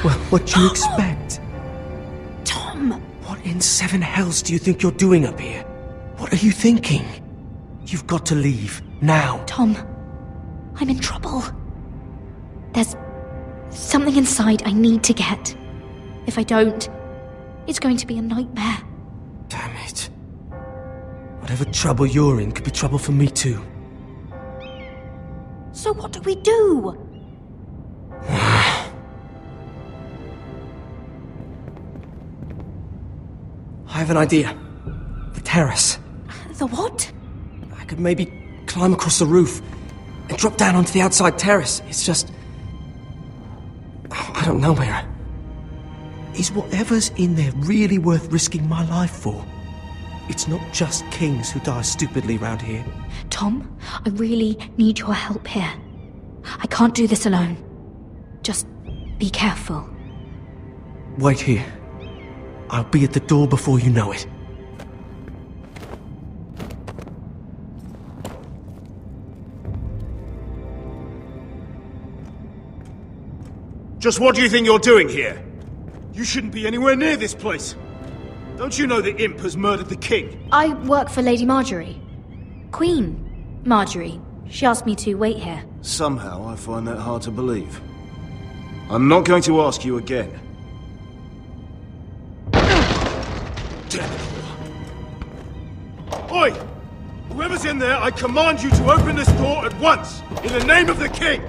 Well, what do you expect? Tom! What in seven hells do you think you're doing up here? What are you thinking? You've got to leave, now. Tom, I'm in trouble. There's something inside I need to get. If I don't, it's going to be a nightmare. Damn it. Whatever trouble you're in could be trouble for me too. So what do we do? I have an idea. The terrace. The what? I could maybe climb across the roof and drop down onto the outside terrace. It's just... I don't know, Mira. Is whatever's in there really worth risking my life for? It's not just kings who die stupidly round here. Tom, I really need your help here. I can't do this alone. Just be careful. Wait here. I'll be at the door before you know it. Just what do you think you're doing here? You shouldn't be anywhere near this place. Don't you know the imp has murdered the king? I work for Lady Marjorie. Queen Marjorie. She asked me to wait here. Somehow I find that hard to believe. I'm not going to ask you again. Damn it all. Oi! Whoever's in there, I command you to open this door at once! In the name of the king!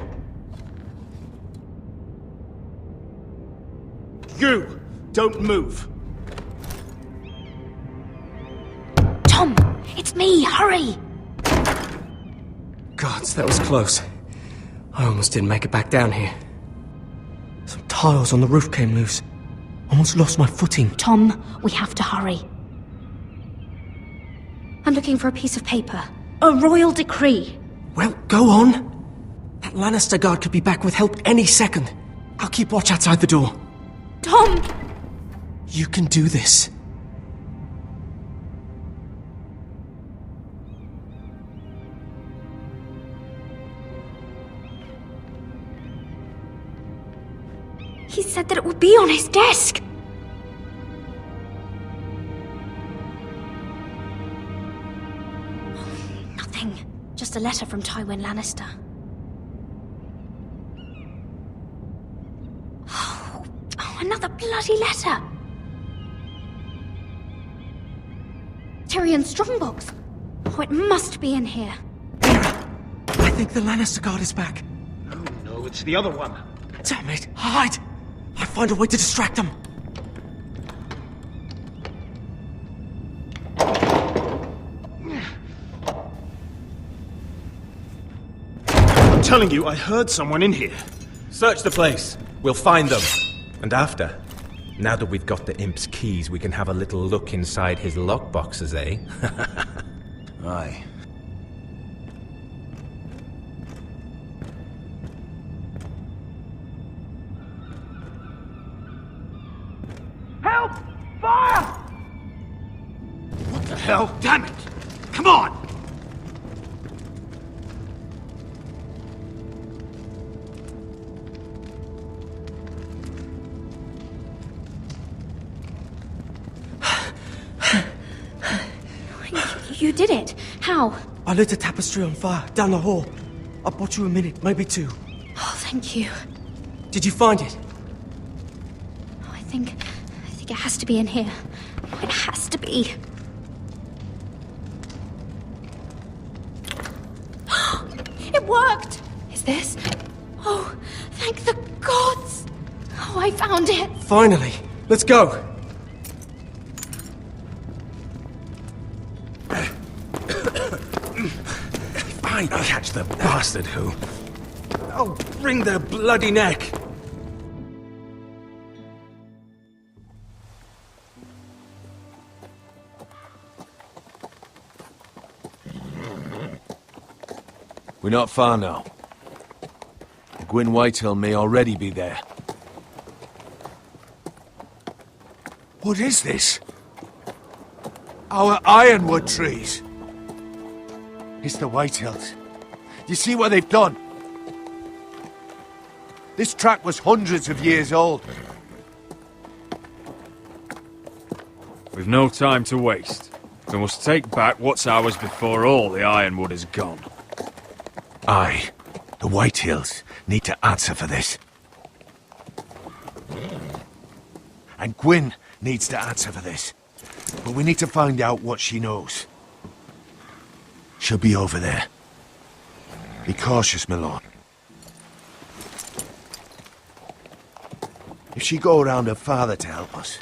You! Don't move! Tom! It's me! Hurry! Gods, that was close. I almost didn't make it back down here. Some tiles on the roof came loose. Almost lost my footing. Tom, we have to hurry. I'm looking for a piece of paper. A royal decree. Well, go on. That Lannister guard could be back with help any second. I'll keep watch outside the door. Tom! You can do this. He said that it would be on his desk. Nothing. Just a letter from Tywin Lannister. Oh, another bloody letter. Tyrion Strongbox. Oh, it must be in here. I think the Lannister guard is back. No, it's the other one. Damn it! Hide! I'll find a way to distract them. I'm telling you, I heard someone in here. Search the place. We'll find them. And after, now that we've got the imp's keys, we can have a little look inside his lockboxes, eh? Aye. Help! Fire! What the hell? Damn it! Come on! You did it. How? I lit a tapestry on fire down the hall. I bought you a minute, maybe two. Oh, thank you. Did you find it? Oh, I think it has to be in here. Oh, it has to be. It worked! Is this? Oh, thank the gods! Oh, I found it! Finally! Let's go! If I catch the bastard who... I'll wring their bloody neck! We're not far now. Gwyn Whitehill may already be there. What is this? Our ironwood trees. It's the Whitehills. You see what they've done? This track was hundreds of years old. We've no time to waste. We must take back what's ours before all the ironwood is gone. Aye. The Whitehills need to answer for this. And Gwyn needs to answer for this. But we need to find out what she knows. She'll be over there. Be cautious, my lord. If she go around her father to help us,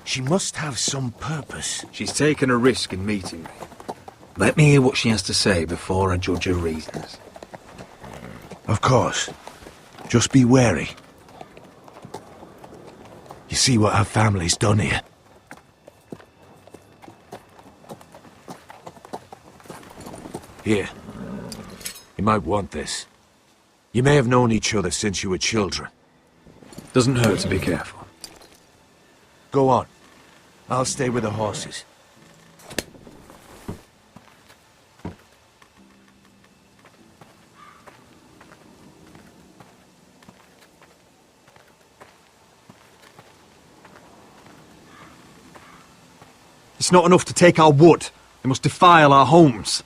she must have some purpose. She's taken a risk in meeting me. Let me hear what she has to say before I judge her reasons. Of course. Just be wary. You see what our family's done here. Here. You might want this. You may have known each other since you were children. Doesn't hurt to be careful. Go on. I'll stay with the horses. It's not enough to take our wood. They must defile our homes.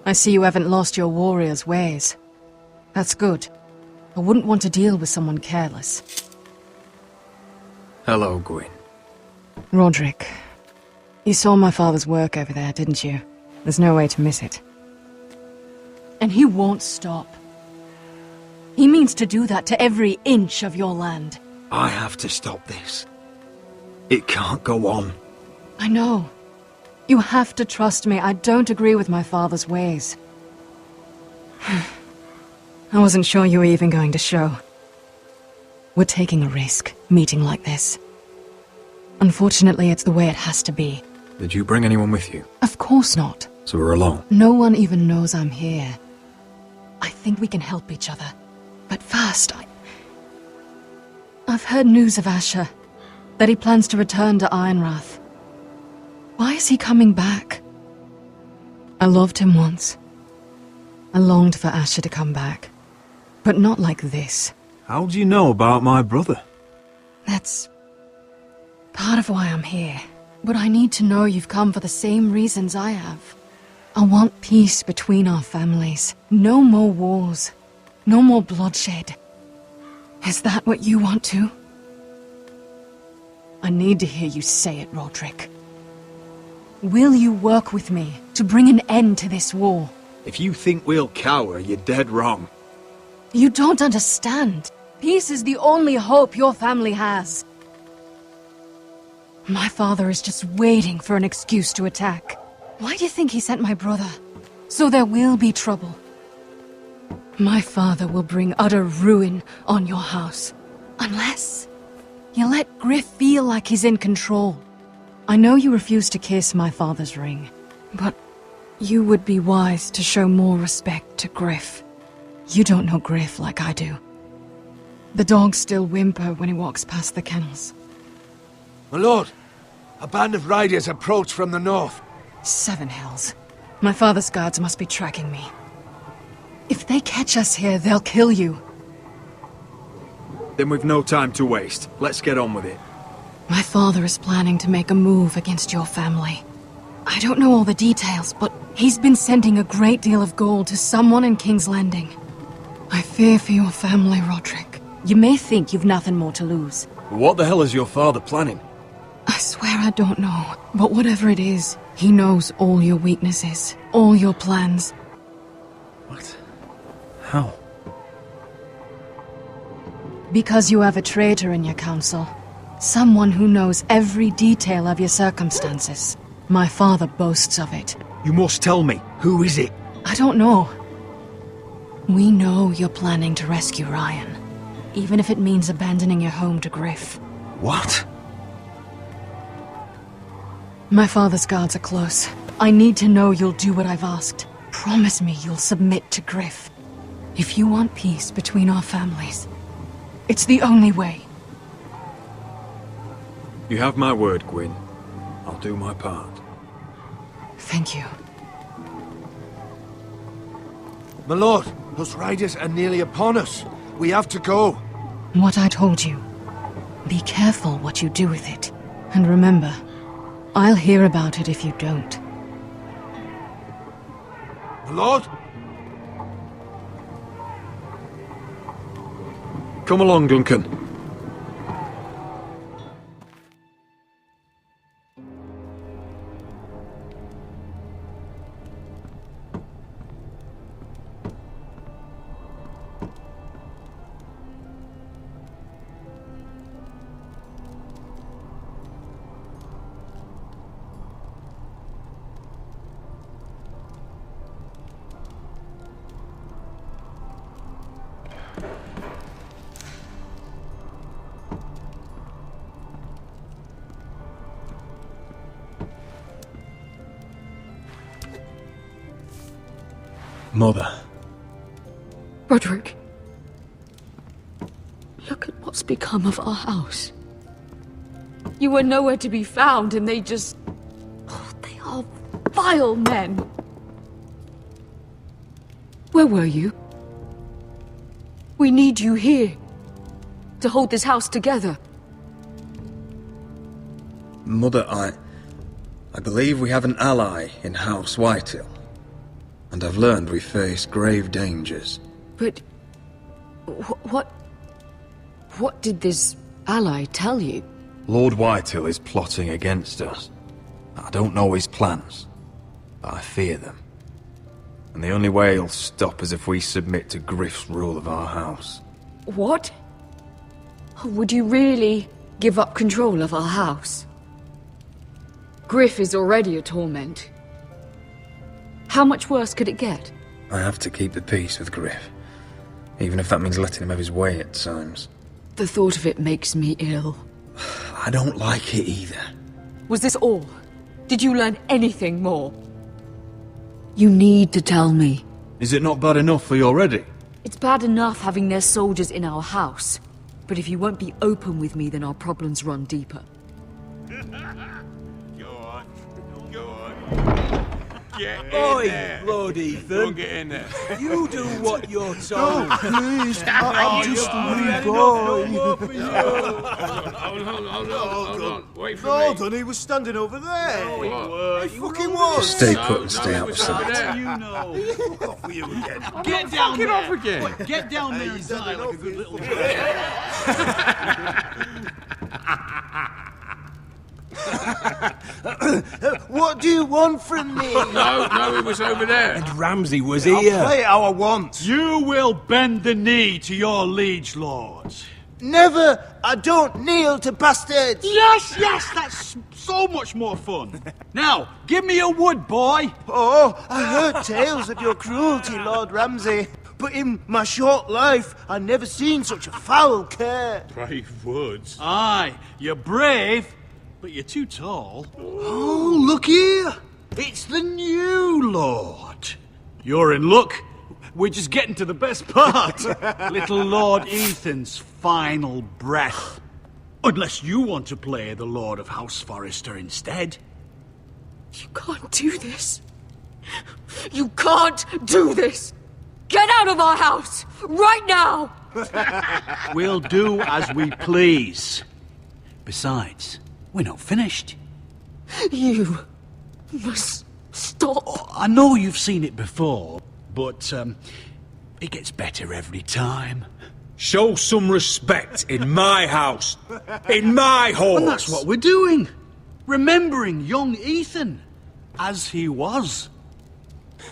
I see you haven't lost your warrior's ways. That's good. I wouldn't want to deal with someone careless. Hello, Gwyn. Roderick, you saw my father's work over there, didn't you? There's no way to miss it. And he won't stop. He means to do that to every inch of your land. I have to stop this. It can't go on. I know. You have to trust me. I don't agree with my father's ways. I wasn't sure you were even going to show. We're taking a risk, meeting like this. Unfortunately, it's the way it has to be. Did you bring anyone with you? Of course not. So we're alone? No one even knows I'm here. I think we can help each other. But first, I've heard news of Asher. That he plans to return to Ironrath. Why is he coming back? I loved him once. I longed for Asher to come back. But not like this. How do you know about my brother? That's part of why I'm here. But I need to know you've come for the same reasons I have. I want peace between our families. No more wars. No more bloodshed. Is that what you want too? I need to hear you say it, Roderick. Will you work with me to bring an end to this war? If you think we'll cower, you're dead wrong. You don't understand. Peace is the only hope your family has. My father is just waiting for an excuse to attack. Why do you think he sent my brother? So there will be trouble. My father will bring utter ruin on your house. Unless you let Griff feel like he's in control. I know you refuse to kiss my father's ring, but you would be wise to show more respect to Griff. You don't know Griff like I do. The dogs still whimper when he walks past the kennels. My lord, a band of riders approach from the north. 7 hells. My father's guards must be tracking me. If they catch us here, they'll kill you. Then we've no time to waste. Let's get on with it. My father is planning to make a move against your family. I don't know all the details, but he's been sending a great deal of gold to someone in King's Landing. I fear for your family, Roderick. You may think you've nothing more to lose. What the hell is your father planning? I swear I don't know, but whatever it is, he knows all your weaknesses, all your plans. What? How? Because you have a traitor in your council. Someone who knows every detail of your circumstances. My father boasts of it. You must tell me. Who is it? I don't know. We know you're planning to rescue Ryan. Even if it means abandoning your home to Griff. What? My father's guards are close. I need to know you'll do what I've asked. Promise me you'll submit to Griff. If you want peace between our families, it's the only way. You have my word, Gwyn. I'll do my part. Thank you. My lord, those riders are nearly upon us. We have to go. What I told you. Be careful what you do with it. And remember, I'll hear about it if you don't. My lord? Come along, Duncan. Mother. Roderick. Look at what's become of our house. You were nowhere to be found, and they just... Oh, they are vile men. Where were you? We need you here. To hold this house together. Mother, I believe we have an ally in House Whitehill. And I've learned we face grave dangers. But... What did this ally tell you? Lord Whitehill is plotting against us. I don't know his plans, but I fear them. And the only way he'll stop is if we submit to Griff's rule of our house. What? Would you really give up control of our house? Griff is already a torment. How much worse could it get? I have to keep the peace with Griff, even if that means letting him have his way at times. The thought of it makes me ill. I don't like it either. Was this all? Did you learn anything more? You need to tell me. Is it not bad enough for you already? It's bad enough having their soldiers in our house. But if you won't be open with me, then our problems run deeper. Get Oi, there. Lord Ethan. Don't get in there. You do what you're told. No, please. I'm just a wee Hold on. Wait for No, me. Dunny was standing over there. No, he weren't. He fucking was. Stay put and stay out of over there. sight. You know. Fuck off with you again. Get down there. Off again. Wait, get down there and die like a good little What do you want from me? No, it was over there. And Ramsay was I'll here. play it how I want. You will bend the knee to your liege lords. Never. I don't kneel to bastards. Yes, that's so much more fun. Now, give me a wood, boy. Oh, I heard tales of your cruelty, Lord Ramsay. But in my short life, I never seen such a foul care. Brave words. Aye, you're brave, but you're too tall. Oh, look here. It's the new lord. You're in luck. We're just getting to the best part. Little Lord Ethan's final breath. Unless you want to play the Lord of House Forrester instead. You can't do this. You can't do this. Get out of our house! Right now! We'll do as we please. Besides, we're not finished. You must stop. I know you've seen it before, but it gets better every time. Show some respect in my house. In my hall. And that's what we're doing. Remembering young Ethan. As he was.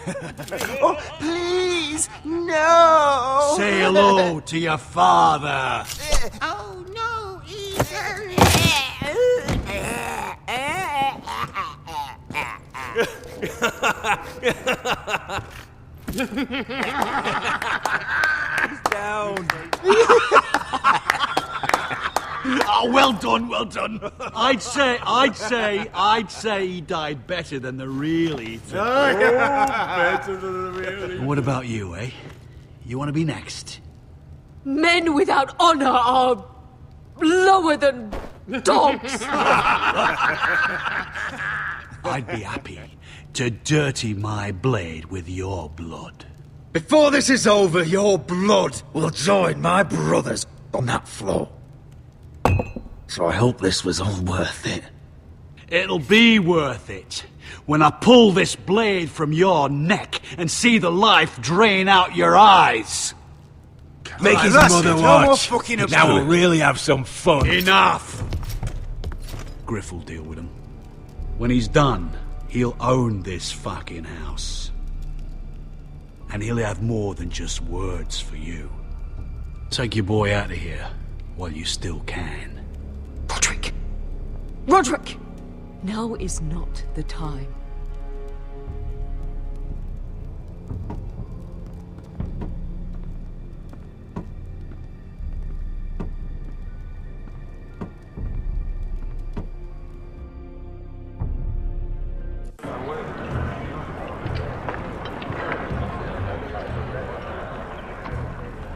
Oh, please, no! Say hello to your father. Oh, no, Ethan! Down. Oh, well done, well done. I'd say he died better than the real Ethan. Better than the real And what about you, eh? You want to be next? Men without honor are lower than Dogs! I'd be happy to dirty my blade with your blood. Before this is over, your blood will join my brother's on that floor. So I hope this was all worth it. It'll be worth it when I pull this blade from your neck and see the life drain out your eyes. Make his mother watch. Now we'll really have some fun. Enough! Griff will deal with him. When he's done, he'll own this fucking house. And he'll have more than just words for you. Take your boy out of here while you still can. Roderick! Roderick! Now is not the time.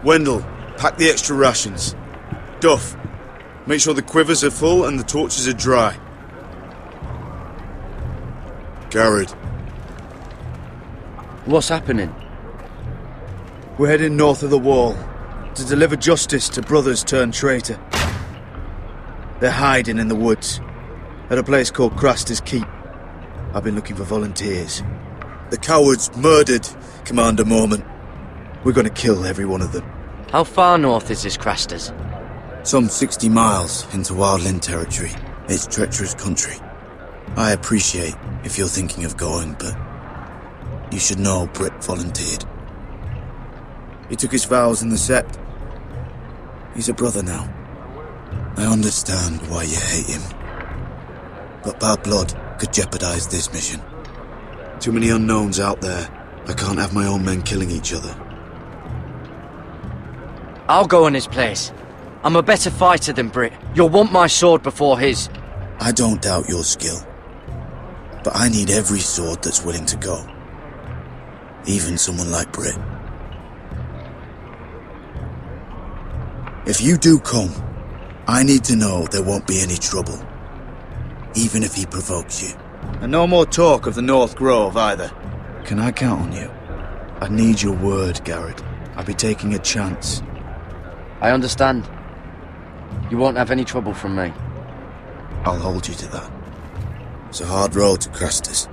Wendell, pack the extra rations. Duff, make sure the quivers are full and the torches are dry. Garrett. What's happening? We're heading north of the wall to deliver justice to brothers turned traitor. They're hiding in the woods at a place called Craster's Keep. I've been looking for volunteers. The cowards murdered Commander Mormon. We're going to kill every one of them. How far north is this Craster's? Some 60 miles into wildland territory. It's treacherous country. I appreciate if you're thinking of going, but you should know Britt volunteered. He took his vows in the Sept. He's a brother now. I understand why you hate him. But bad blood could jeopardize this mission. Too many unknowns out there. I can't have my own men killing each other. I'll go in his place. I'm a better fighter than Britt. You'll want my sword before his. I don't doubt your skill. But I need every sword that's willing to go. Even someone like Britt. If you do come, I need to know there won't be any trouble. Even if he provokes you. And no more talk of the North Grove either. Can I count on you? I need your word, Garrett. I'll be taking a chance. I understand. You won't have any trouble from me. I'll hold you to that. It's a hard road to Craster's.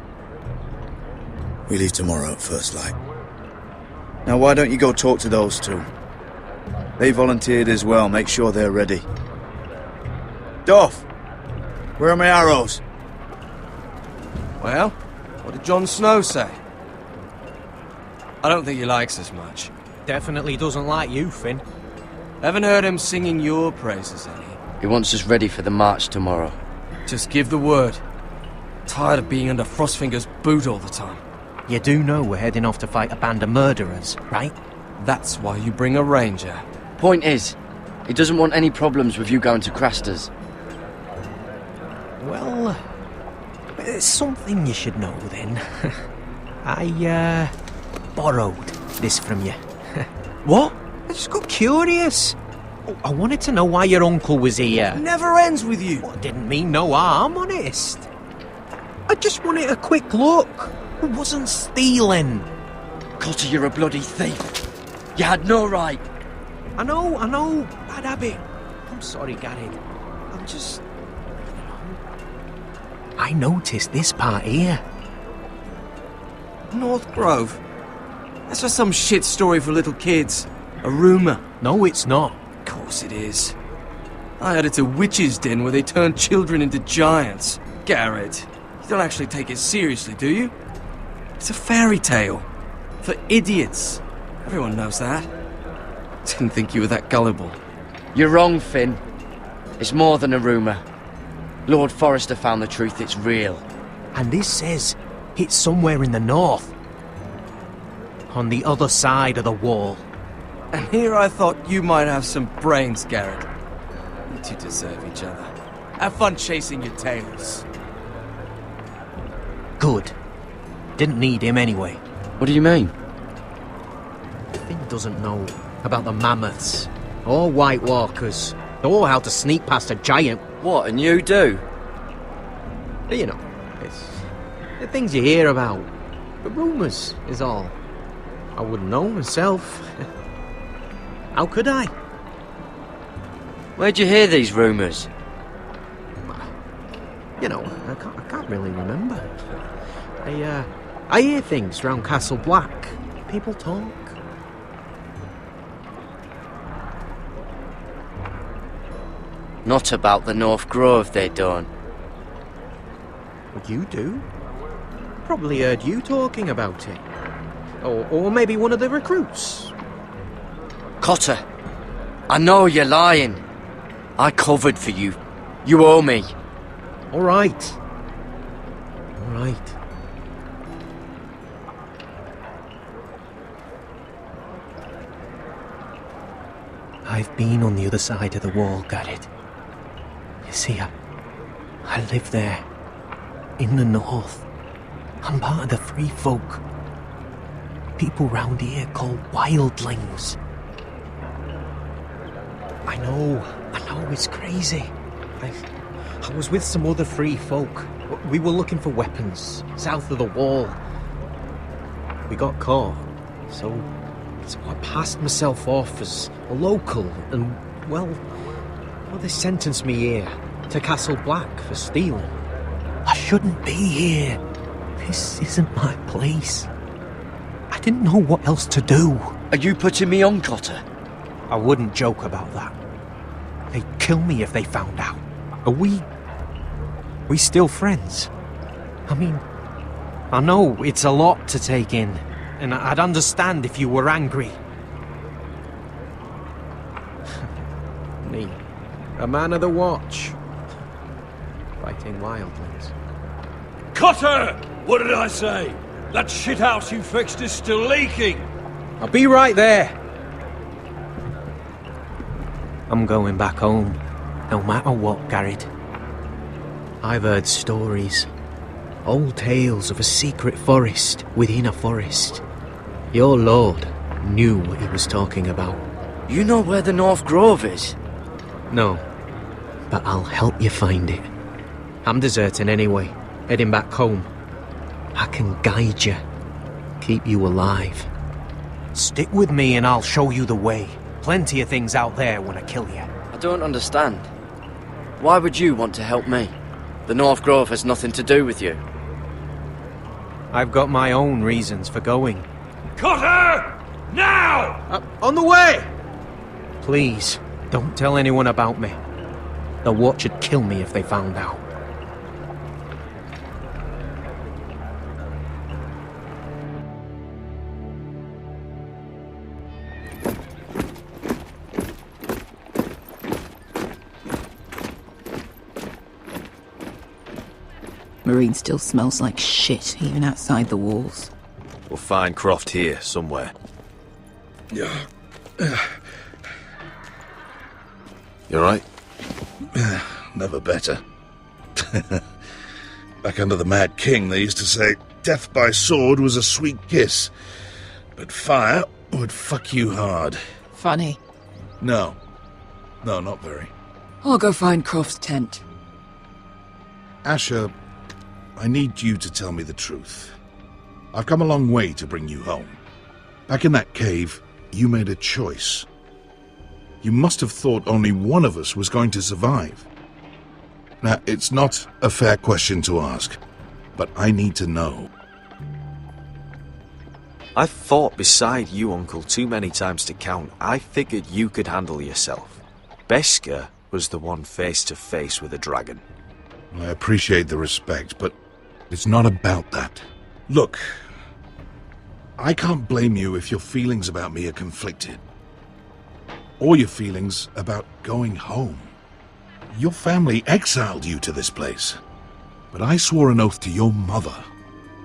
We leave tomorrow at first light. Now why don't you go talk to those two? They volunteered as well, make sure they're ready. Duff! Where are my arrows? Well, what did Jon Snow say? I don't think he likes us much. Definitely doesn't like you, Finn. Haven't heard him singing your praises any. He wants us ready for the march tomorrow. Just give the word. Tired of being under Frostfinger's boot all the time. You do know we're heading off to fight a band of murderers, right? That's why you bring a ranger. Point is, he doesn't want any problems with you going to Craster's. Well, there's something you should know then. I, borrowed this from you. What? I just got curious. I wanted to know why your uncle was here. Never ends with you. Well, didn't mean no harm, honest. I just wanted a quick look. I wasn't stealing. Cotter, you're a bloody thief. You had no right. I know. Bad habit. I'm sorry, Garrett. I'm just... I noticed this part here. North Grove? That's just some shit story for little kids. A rumour. No, it's not. Of course it is. I heard it's a witch's den where they turn children into giants. Garrett, you don't actually take it seriously, do you? It's a fairy tale. For idiots. Everyone knows that. Didn't think you were that gullible. You're wrong, Finn. It's more than a rumour. Lord Forrester found the truth, it's real. And this says it's somewhere in the north. On the other side of the wall. And here I thought you might have some brains, Garrett. You two deserve each other. Have fun chasing your tails. Good. Didn't need him anyway. What do you mean? Finn doesn't know about the mammoths, or White Walkers, or how to sneak past a giant What, and you do? You know, it's the things you hear about. The rumours is all. I wouldn't know myself. How could I? Where'd you hear these rumours? You know, I can't really remember. I hear things round Castle Black. People talk. Not about the North Grove, they don't. Well, you do. Probably heard you talking about it. Or maybe one of the recruits. Cotter, I know you're lying. I covered for you. You owe me. All right. All right. I've been on the other side of the wall, Garrett. You see, I live there. In the north. I'm part of the free folk. People round here call wildlings. I know, it's crazy. I was with some other free folk. We were looking for weapons, south of the wall. We got caught, so I passed myself off as a local, and, well, they sentenced me here, to Castle Black, for stealing. I shouldn't be here. This isn't my place. I didn't know what else to do. Are you putting me on, Cotter? I wouldn't joke about that. They'd kill me if they found out. Are we still friends? I mean, I know it's a lot to take in, and I'd understand if you were angry. Me, a man of the watch, fighting wildlings. Cotter! What did I say? That shithouse you fixed is still leaking! I'll be right there. I'm going back home, no matter what, Garrett. I've heard stories. Old tales of a secret forest within a forest. Your lord knew what he was talking about. You know where the North Grove is? No, but I'll help you find it. I'm deserting anyway, heading back home. I can guide you, keep you alive. Stick with me and I'll show you the way. Plenty of things out there when I kill you. I don't understand. Why would you want to help me? The North Grove has nothing to do with you. I've got my own reasons for going. Cotter! Now! On the way! Please, don't tell anyone about me. The Watch would kill me if they found out. Marine still smells like shit, even outside the walls. We'll find Croft here, somewhere. Yeah. You alright? Never better. Back under the Mad King, they used to say death by sword was a sweet kiss, but fire would fuck you hard. Funny. No, not very. I'll go find Croft's tent. Asher, I need you to tell me the truth. I've come a long way to bring you home. Back in that cave, you made a choice. You must have thought only one of us was going to survive. Now, it's not a fair question to ask, but I need to know. I've fought beside you, Uncle, too many times to count. I figured you could handle yourself. Beskar was the one face to face with a dragon. I appreciate the respect, but it's not about that. Look, I can't blame you if your feelings about me are conflicted. Or your feelings about going home. Your family exiled you to this place. But I swore an oath to your mother.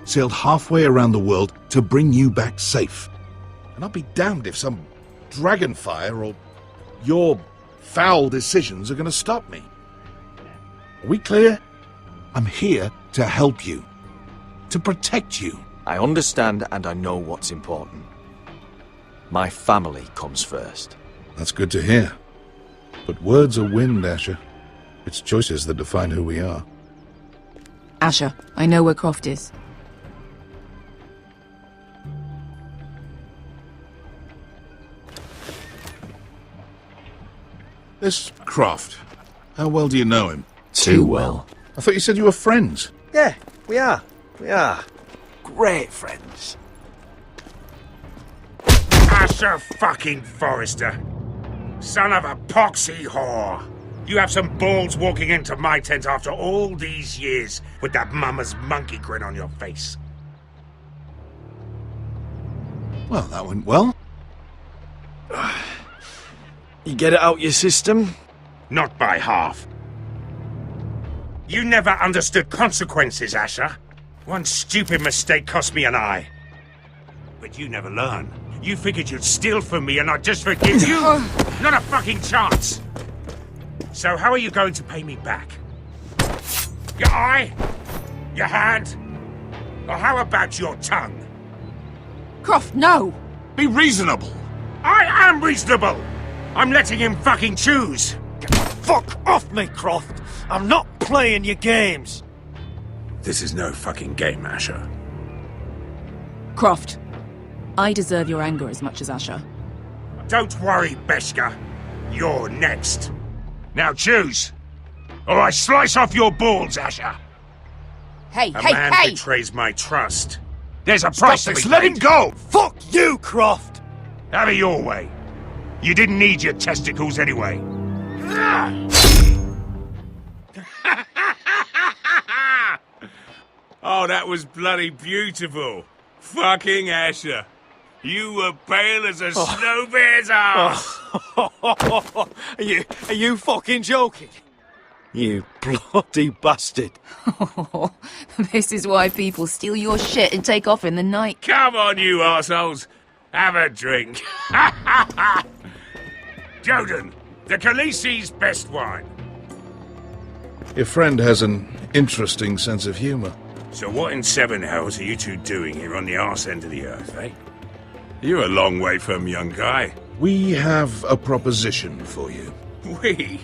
Sailed halfway around the world to bring you back safe. And I'll be damned if some dragonfire or your foul decisions are going to stop me. Are we clear? I'm here to help you. To protect you. I understand and I know what's important. My family comes first. That's good to hear. But words are wind, Asher. It's choices that define who we are. Asher, I know where Croft is. This Croft, how well do you know him? Too well. I thought you said you were friends. Yeah, we are. We are. Great friends. Asher fucking Forrester. Son of a poxy whore. You have some balls walking into my tent after all these years with that mama's monkey grin on your face. Well, that went well. You get it out your system? Not by half. You never understood consequences, Asher. One stupid mistake cost me an eye. But you never learn. You figured you'd steal from me and I'd just forgive you? Not a fucking chance! So how are you going to pay me back? Your eye? Your hand? Or how about your tongue? Croft, no! Be reasonable! I am reasonable! I'm letting him fucking choose! Get the fuck off me, Croft! I'm not playing your games! This is no fucking game, Asher. Croft, I deserve your anger as much as Asher. Don't worry, Beskha. You're next. Now choose, or I slice off your balls, Asher. Hey, A man betrays my trust. There's a price to be paid. Let him go! Fuck you, Croft! Have it your way. You didn't need your testicles anyway. Oh, that was bloody beautiful. Fucking Asher. You were pale as a snow bear's ass. Are you fucking joking? You bloody bastard. This is why people steal your shit and take off in the night. Come on, you arseholes. Have a drink. Joden, the Khaleesi's best wine. Your friend has an interesting sense of humor. So what in seven hells are you two doing here on the arse end of the earth, eh? You're a long way from, young guy. We have a proposition for you. We?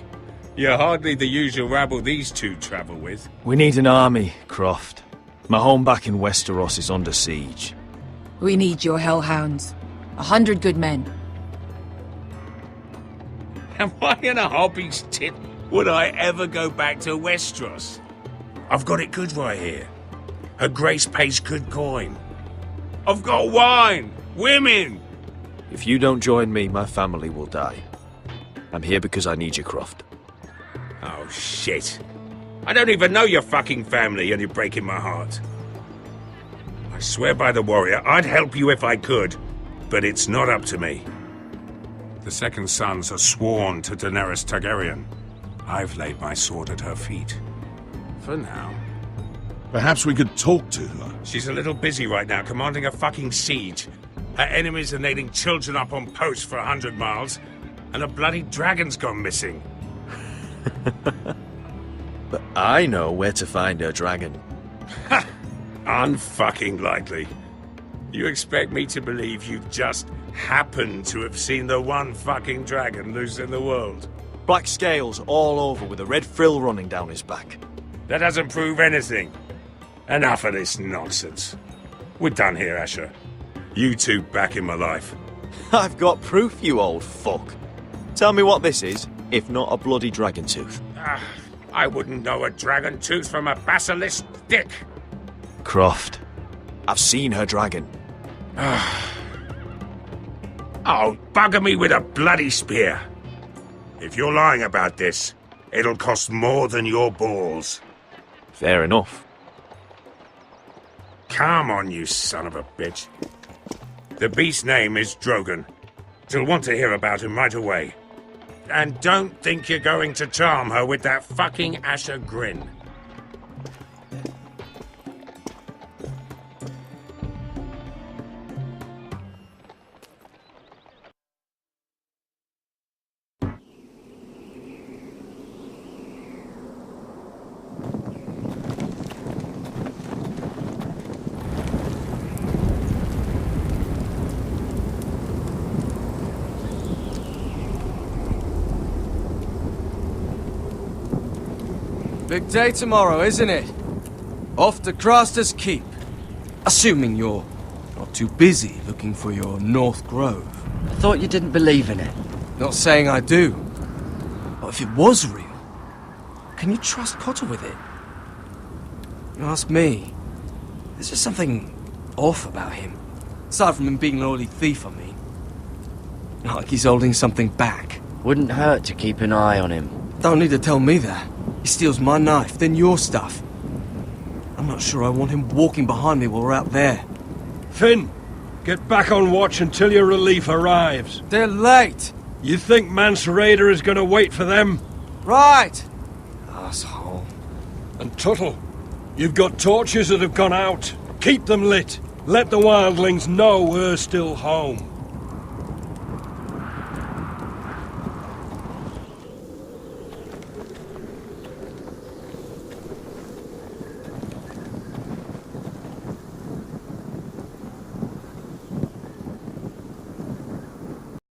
You're hardly the usual rabble these two travel with. We need an army, Croft. My home back in Westeros is under siege. We need your hellhounds. 100 good men. Am I in a hobby's tit? Would I ever go back to Westeros? I've got it good right here. Her Grace pays good coin. I've got wine! Women! If you don't join me, my family will die. I'm here because I need you, Croft. Oh, shit. I don't even know your fucking family and you're breaking my heart. I swear by the warrior, I'd help you if I could, but it's not up to me. The second sons are sworn to Daenerys Targaryen. I've laid my sword at her feet. For now. Perhaps we could talk to her. She's a little busy right now, commanding a fucking siege. Her enemies are nailing children up on posts for 100 miles, and a bloody dragon's gone missing. But I know where to find her dragon. Ha! Unfucking likely. You expect me to believe you've just happened to have seen the one fucking dragon loose in the world? Black scales all over with a red frill running down his back. That doesn't prove anything. Enough of this nonsense. We're done here, Asher. You two back in my life. I've got proof, you old fuck. Tell me what this is, if not a bloody dragon tooth. I wouldn't know a dragon tooth from a basilisk dick. Croft, I've seen her dragon. Oh, bugger me with a bloody spear. If you're lying about this, it'll cost more than your balls. Fair enough. Come on, you son of a bitch. The beast's name is Drogon. She'll want to hear about him right away. And don't think you're going to charm her with that fucking Asher grin. Big day tomorrow, isn't it? Off to Craster's Keep. Assuming you're not too busy looking for your North Grove. I thought you didn't believe in it. Not saying I do. But if it was real, can you trust Cotter with it? You ask me, there's just something off about him. Aside from him being an oily thief, I mean. Like he's holding something back. Wouldn't hurt to keep an eye on him. Don't need to tell me that. He steals my knife, then your stuff. I'm not sure I want him walking behind me while we're out there. Finn, get back on watch until your relief arrives. They're late. You think Mance Rayder is going to wait for them? Right. Asshole. And Tuttle, you've got torches that have gone out. Keep them lit. Let the wildlings know we're still home.